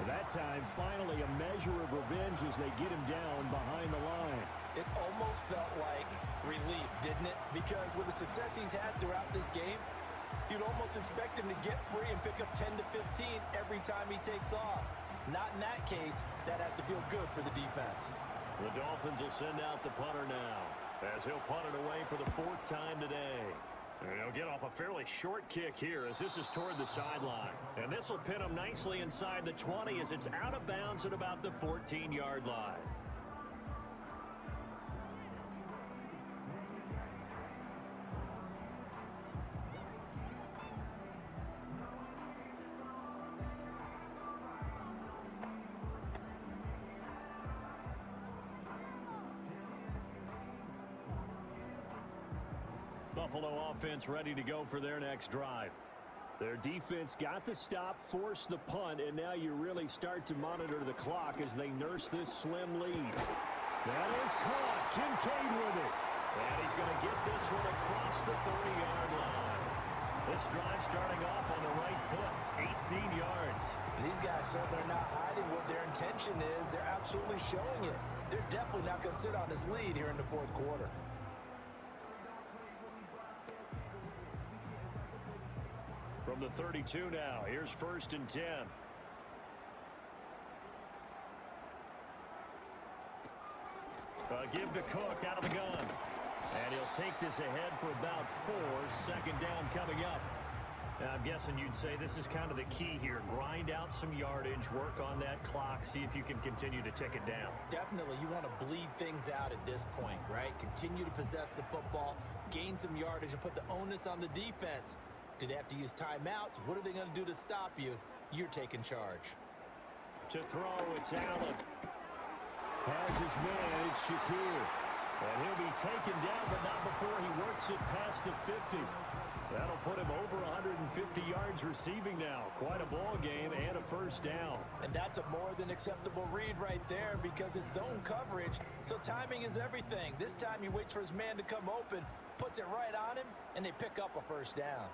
That time, finally, a measure of revenge as they get him down behind the line. It almost felt like relief, didn't it? Because with the success he's had throughout this game, you'd almost expect him to get free and pick up 10 to 15 every time he takes off. Not in that case. That has to feel good for the defense. The Dolphins will send out the punter now, as he'll punt it away for the 4th time today. And he'll get off a fairly short kick here as this is toward the sideline. And this will pin him nicely inside the 20 as it's out of bounds at about the 14-yard line. Buffalo offense ready to go for their next drive. Their defense got the stop, forced the punt, and now you really start to monitor the clock as they nurse this slim lead. That is caught. Kincaid with it. And he's going to get this one across the 30-yard line. This drive starting off on the right foot, 18 yards. These guys certainly are not hiding what their intention is. They're absolutely showing it. They're definitely not going to sit on this lead here in the fourth quarter. From the 32 now, here's 1st and 10. Give to Cook out of the gun. And he'll take this ahead for about 4. 2nd down coming up. Now, I'm guessing you'd say this is kind of the key here. Grind out some yardage, work on that clock, see if you can continue to tick it down. Definitely, you want to bleed things out at this point, right? Continue to possess the football, gain some yardage, and put the onus on the defense. Do they have to use timeouts? What are they going to do to stop you? You're taking charge. To throw, it's Allen. Has his man, it's Shakir. And he'll be taken down, but not before he works it past the 50. That'll put him over 150 yards receiving now. Quite a ball game and a 1st down. And that's a more than acceptable read right there because it's zone coverage, so timing is everything. This time he waits for his man to come open, puts it right on him, and they pick up a 1st down.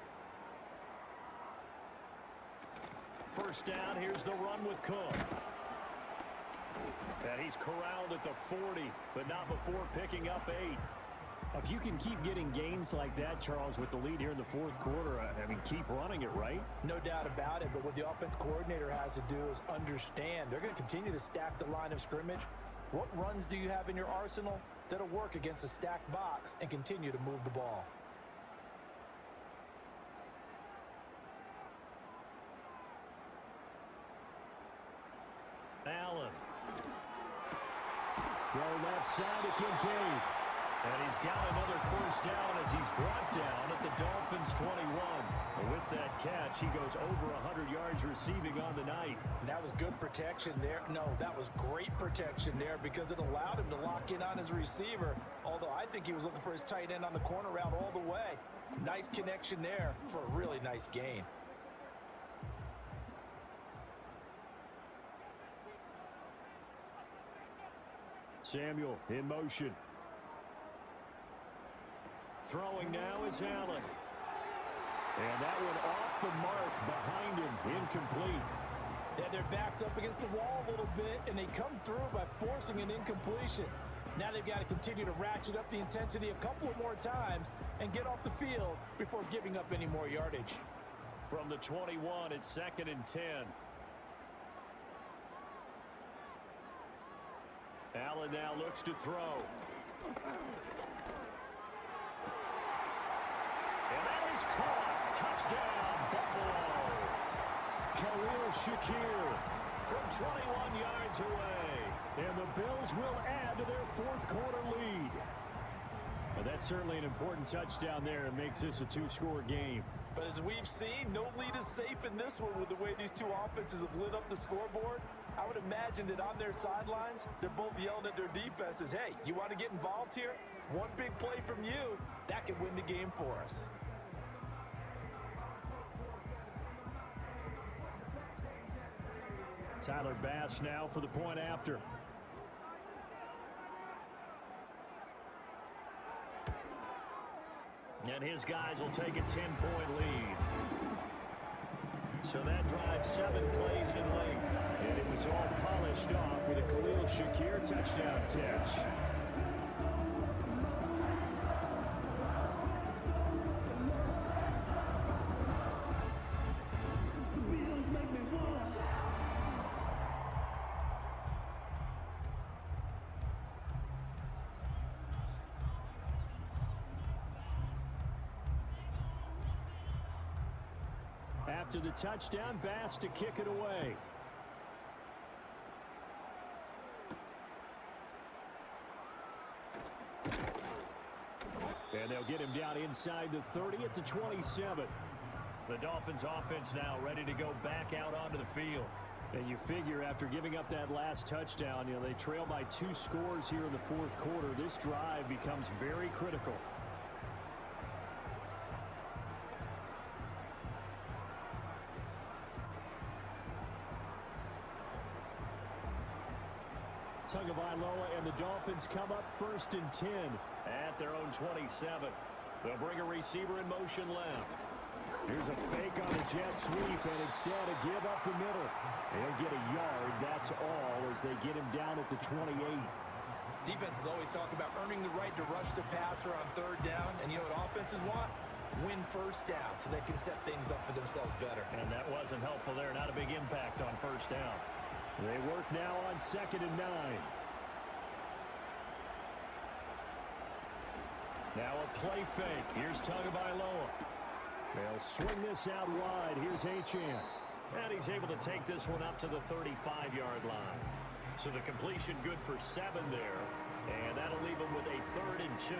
1st down, here's the run with Cook. And he's corralled at the 40, but not before picking up 8. If you can keep getting gains like that, Charles, with the lead here in the 4th quarter, I mean, keep running it, right? No doubt about it, but what the offense coordinator has to do is understand. They're going to continue to stack the line of scrimmage. What runs do you have in your arsenal that'll work against a stacked box and continue to move the ball? Allen. Throw left side to Kincaid. And he's got another 1st down as he's brought down at the Dolphins 21. And with that catch, he goes over 100 yards receiving on the night. And that was good protection there. No, that was great protection there because it allowed him to lock in on his receiver. Although I think he was looking for his tight end on the corner route all the way. Nice connection there for a really nice gain. Samuel in motion. Throwing now is Allen. And that one off the mark behind him, incomplete. Yeah, their back's up against the wall a little bit, and they come through by forcing an incompletion. Now they've got to continue to ratchet up the intensity a couple of more times and get off the field before giving up any more yardage. From the 21, it's 2nd and 10. Allen now looks to throw. And that is caught. Touchdown, Buffalo. Khalil Shakir from 21 yards away. And the Bills will add to their 4th quarter lead. Well, that's certainly an important touchdown there. It makes this a 2-score game. But as we've seen, no lead is safe in this one with the way these two offenses have lit up the scoreboard. I would imagine that on their sidelines, they're both yelling at their defenses, hey, you want to get involved here? One big play from you, that could win the game for us. Tyler Bass now for the point after. And his guys will take a 10-point lead. So that drives 7 plays in length. And it was all polished off with a Khalil Shakir touchdown catch. After the touchdown, Bass to kick it away. And they'll get him down inside the 30 at the 27. The Dolphins offense now ready to go back out onto the field. And you figure after giving up that last touchdown, they trail by 2 scores here in the 4th quarter. This drive becomes very critical. and the Dolphins come up 1st and 10 at their own 27. They'll bring a receiver in motion left. Here's a fake on a jet sweep, and instead a give up the middle. He'll get a yard, that's all, as they get him down at the 28. Defenses always talk about earning the right to rush the passer on 3rd down, and you know what offenses want? Win 1st down so they can set things up for themselves better. And that wasn't helpful there, not a big impact on 1st down. They work now on 2nd and 9. Now a play fake. Here's Tagovailoa. They'll swing this out wide. Here's Achane. And he's able to take this one up to the 35-yard line. So the completion good for 7 there. And that'll leave him with a 3rd and 2.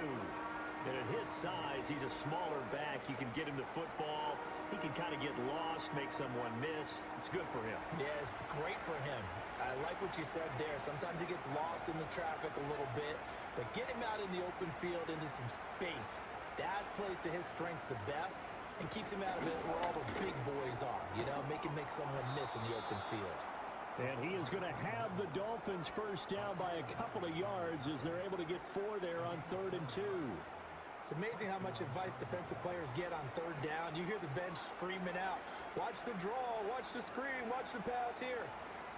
And at his size, he's a smaller back. You can get him the football. He can kind of get lost, make someone miss. It's good for him. Yeah, it's great for him. I like what you said there. Sometimes he gets lost in the traffic a little bit. But get him out in the open field into some space. That plays to his strengths the best and keeps him out of it where all the big boys are. You know, make someone miss in the open field. And he is going to have the Dolphins 1st down by a couple of yards as they're able to get 4 there on 3rd and 2. It's amazing how much advice defensive players get on 3rd down. You hear the bench screaming out, watch the draw, watch the screen, watch the pass here.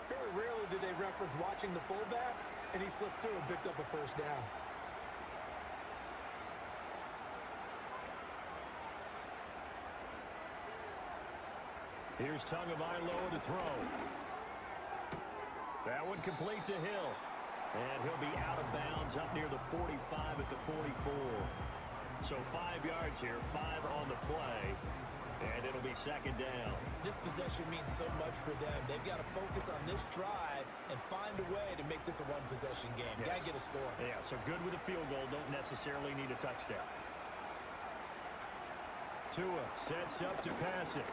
Very rarely do they reference watching the fullback, and he slipped through and picked up a 1st down. Here's Tagovailoa to throw. That one complete to Hill. And he'll be out of bounds up near the 45 at the 44. So 5 yards here, 5 on the play. And it'll be 2nd down. This possession means so much for them. They've got to focus on this drive and find a way to make this a one-possession game. Yes. Got to get a score. Yeah, so good with a field goal. Don't necessarily need a touchdown. Tua sets up to pass it.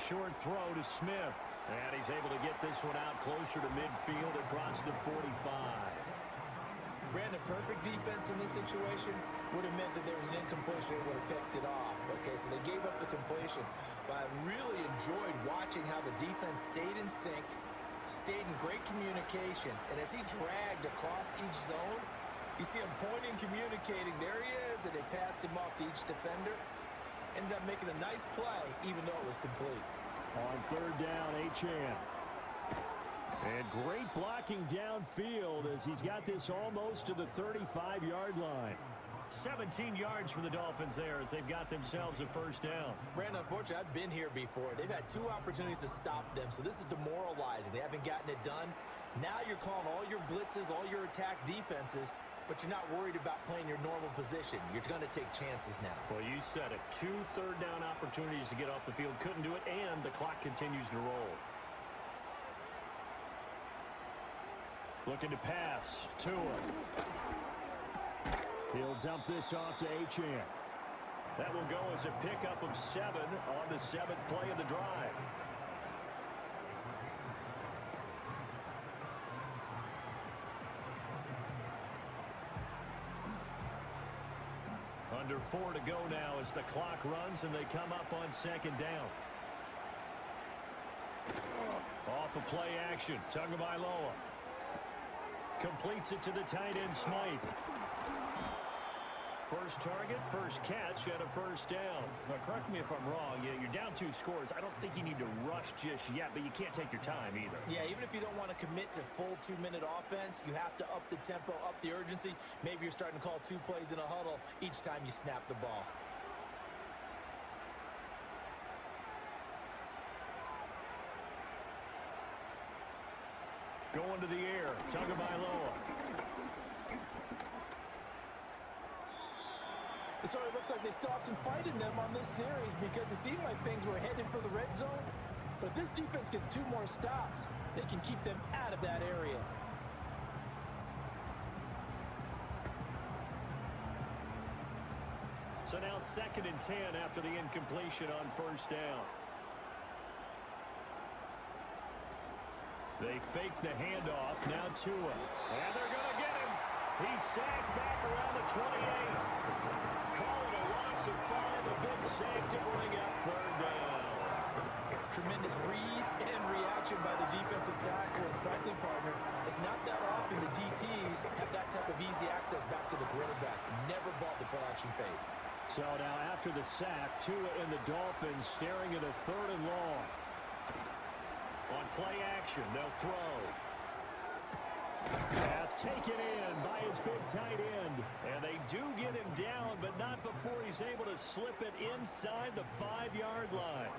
Short throw to Smith. And he's able to get this one out closer to midfield across the 45. Brandon, perfect defense in this situation would have meant that there was an incompletion. They would have picked it off. Okay, so they gave up the completion. But I really enjoyed watching how the defense stayed in sync, stayed in great communication. And as he dragged across each zone, you see him pointing, communicating. There he is, and they passed him off to each defender. Ended up making a nice play, even though it was complete. On 3rd down, Achane. And great blocking downfield as he's got this almost to the 35-yard line. 17 yards for the Dolphins there as they've got themselves a 1st down. Brandon, unfortunately, I've been here before. They've had 2 opportunities to stop them, so this is demoralizing. They haven't gotten it done. Now you're calling all your blitzes, all your attack defenses, but you're not worried about playing your normal position. You're going to take chances now. Well, you said it. 2 third-down opportunities to get off the field. Couldn't do it, and the clock continues to roll. Looking to pass. Tua. He'll dump this off to Achane. That will go as a pickup of 7 on the 7th play of the drive. Under 4 to go now as the clock runs and they come up on 2nd down. Off of play action. Tagovailoa completes it to the tight end Smythe. First target, first catch, and a 1st down. Now, correct me if I'm wrong. You're down 2 scores. I don't think you need to rush just yet, but you can't take your time either. Yeah, even if you don't want to commit to full 2-minute offense, you have to up the tempo, up the urgency. Maybe you're starting to call 2 plays in a huddle each time you snap the ball. Going to the air, Tagovailoa. It sort of looks like they still have some fight in them on this series because it seemed like things were headed for the red zone. But if this defense gets 2 more stops, they can keep them out of that area. So now 2nd and 10 after the incompletion on 1st down. They fake the handoff. Now Tua. And they're going to get him. He's sacked back around the 28. Call it a loss of 5. A big sack to bring up 3rd down. Tremendous read and reaction by the defensive tackle. And frankly, partner, it's not that often the DTs have that type of easy access back to the quarterback. Never bought the play-action fade. So now after the sack, Tua and the Dolphins staring at a 3rd and long. On play action, they'll throw. Pass taken in by his big tight end. And they do get him down, but not before he's able to slip it inside the 5-yard line.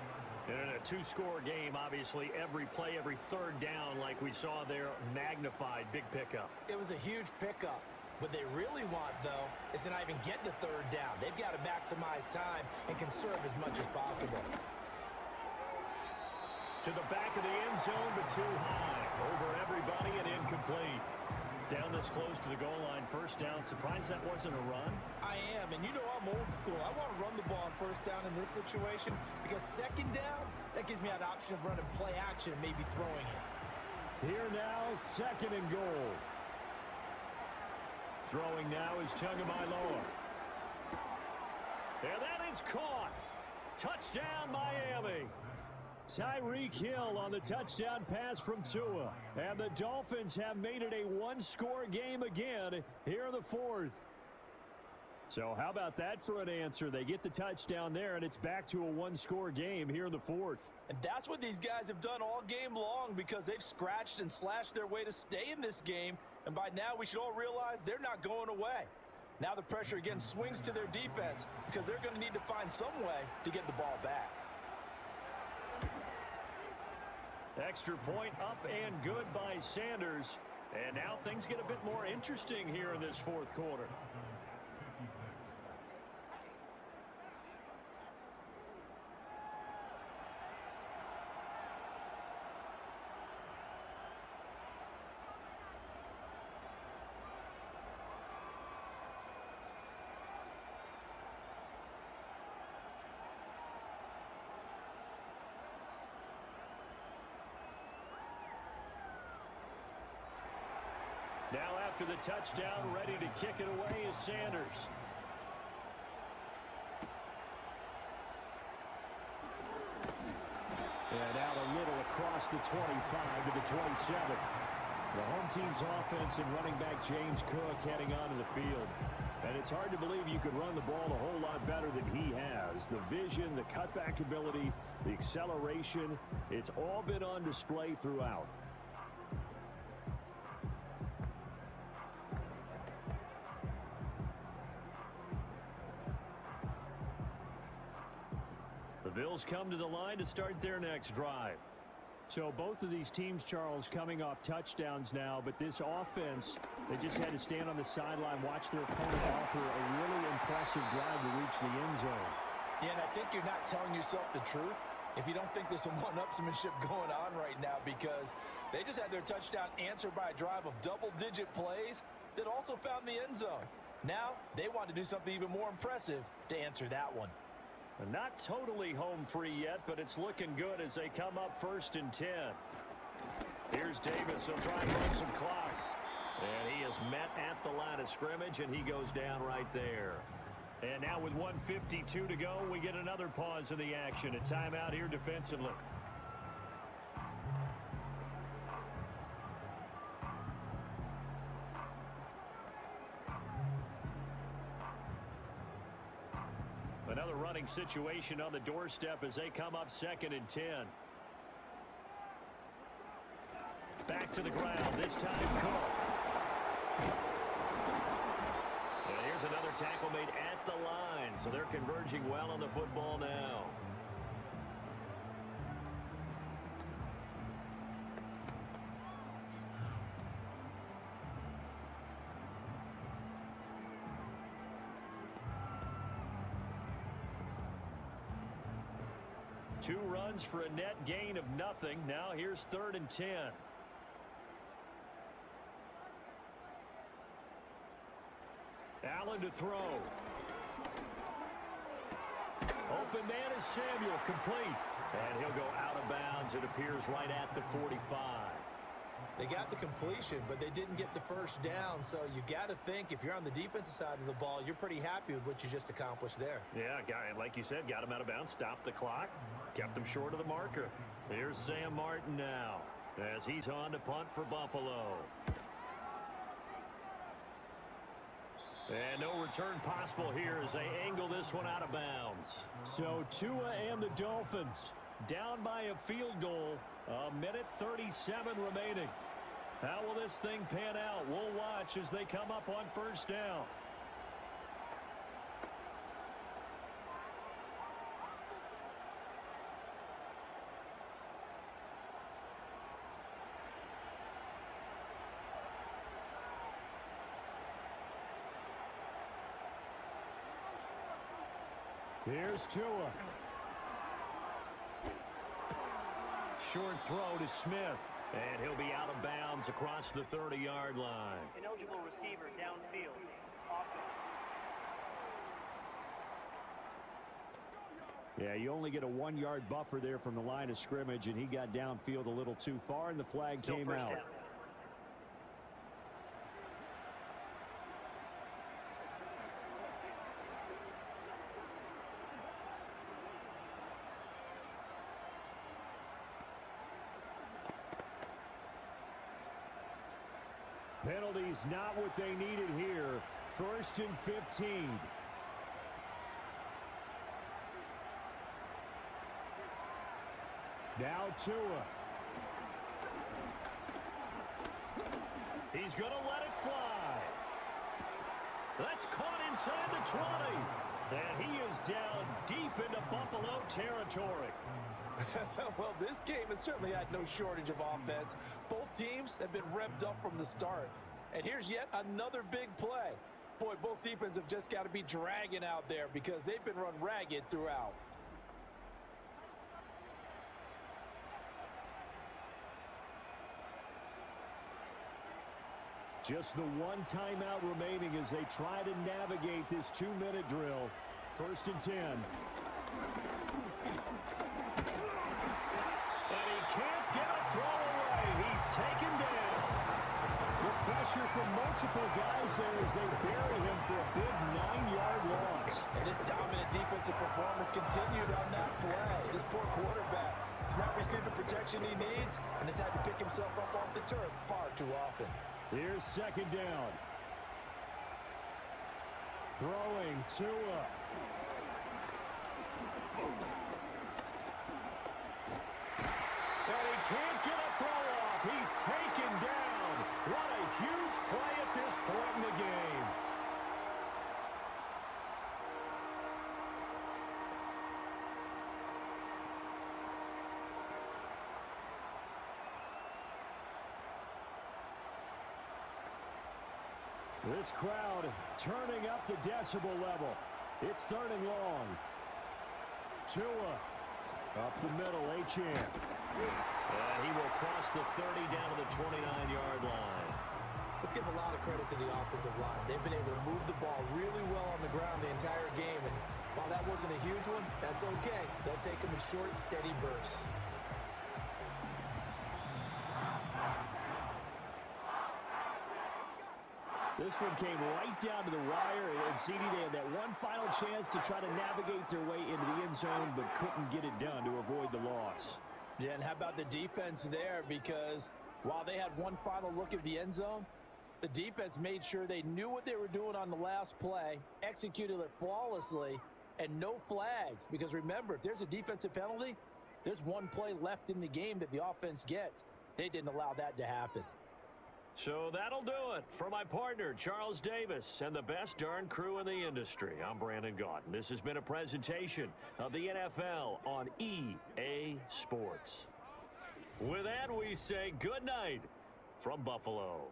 And in a 2-score game, obviously, every play, every 3rd down, like we saw there, magnified. Big pickup. It was a huge pickup. What they really want, though, is to not even get the 3rd down. They've got to maximize time and conserve as much as possible. To the back of the end zone, but too high. Over everybody and incomplete. Down this close to the goal line, 1st down. Surprised that wasn't a run? I am, and you know I'm old school. I want to run the ball on 1st down in this situation because 2nd down, that gives me an option of running play action and maybe throwing it. Here now, 2nd and goal. Throwing now is Tagovailoa. And that is caught. Touchdown, Miami. Tyreek Hill on the touchdown pass from Tua. And the Dolphins have made it a 1-score game again here in the 4th. So how about that for an answer? They get the touchdown there, and it's back to a 1-score game here in the 4th. And that's what these guys have done all game long because they've scratched and slashed their way to stay in this game. And by now, we should all realize they're not going away. Now the pressure again swings to their defense because they're going to need to find some way to get the ball back. Extra point up and good by Sanders. And now things get a bit more interesting here in this 4th quarter. Now after the touchdown, ready to kick it away is Sanders. And out a little across the 25 to the 27. The home team's offense and running back James Cook heading onto the field. And it's hard to believe you could run the ball a whole lot better than he has. The vision, the cutback ability, the acceleration, it's all been on display throughout. Bills come to the line to start their next drive. So both of these teams, Charles, coming off touchdowns now, but this offense, they just had to stand on the sideline, watch their opponent offer a really impressive drive to reach the end zone. Yeah, and I think you're not telling yourself the truth if you don't think there's some one-upsmanship going on right now because they just had their touchdown answered by a drive of double-digit plays that also found the end zone. Now they want to do something even more impressive to answer that one. Not totally home free yet, but it's looking good as they come up 1st and 10. Here's Davis. He'll try and run some clock. And he is met at the line of scrimmage, and he goes down right there. And now with 1:52 to go, we get another pause in the action. A timeout here defensively. Another running situation on the doorstep as they come up 2nd and 10. Back to the ground. This time Cook. And here's another tackle made at the line. So they're converging well on the football now. Two runs for a net gain of nothing. Now here's 3rd and 10. Allen to throw. Open man is Samuel, complete. And he'll go out of bounds. It appears right at the 45. They got the completion, but they didn't get the 1st down. So you got to think if you're on the defensive side of the ball, you're pretty happy with what you just accomplished there. Yeah, guy, like you said, got him out of bounds, stopped the clock. Kept him short of the marker. Here's Sam Martin now as he's on to punt for Buffalo. And no return possible here as they angle this one out of bounds. So Tua and the Dolphins down by a field goal. A minute 37 remaining. How will this thing pan out? We'll watch as they come up on first down. Here's Tua. Short throw to Smith. And he'll be out of bounds across the 30-yard line. Ineligible receiver downfield. Offense. Yeah, you only get a 1-yard buffer there from the line of scrimmage, and he got downfield a little too far, and the flag came out. Down. Penalties not what they needed here. 1st and 15. Now Tua. He's going to let it fly. That's caught inside the 20. And he is down deep into Buffalo territory. Well, this game has certainly had no shortage of offense. Both teams have been revved up from the start. And here's yet another big play. Boy, both defenses have just got to be dragging out there because they've been run ragged throughout. Just the one timeout remaining as they try to navigate this 2-minute drill. 1st and 10. And he can't get a throw away. He's taken down. The pressure from multiple guys there as they bury him for a big 9-yard loss. And this dominant defensive performance continued on that play. This poor quarterback has not received the protection he needs and has had to pick himself up off the turf far too often. Here's 2nd down. Throwing Tua. And he can't get a throw off. He's taken down. What a huge play at this point in the game. This crowd turning up the decibel level. It's 3rd and long. Tua up the middle, Achane. And he will cross the 30 down to the 29-yard line. Let's give a lot of credit to the offensive line. They've been able to move the ball really well on the ground the entire game. And while that wasn't a huge one, that's okay. They'll take them in short, steady bursts. This one came right down to the wire, and CD, they had that one final chance to try to navigate their way into the end zone, but couldn't get it done to avoid the loss. Yeah, and how about the defense there? Because while they had one final look at the end zone, the defense made sure they knew what they were doing on the last play, executed it flawlessly, and no flags. Because remember, if there's a defensive penalty, there's one play left in the game that the offense gets. They didn't allow that to happen. So that'll do it for my partner, Charles Davis, and the best darn crew in the industry. I'm Brandon Gaudin. This has been a presentation of the NFL on EA Sports. With that, we say good night from Buffalo.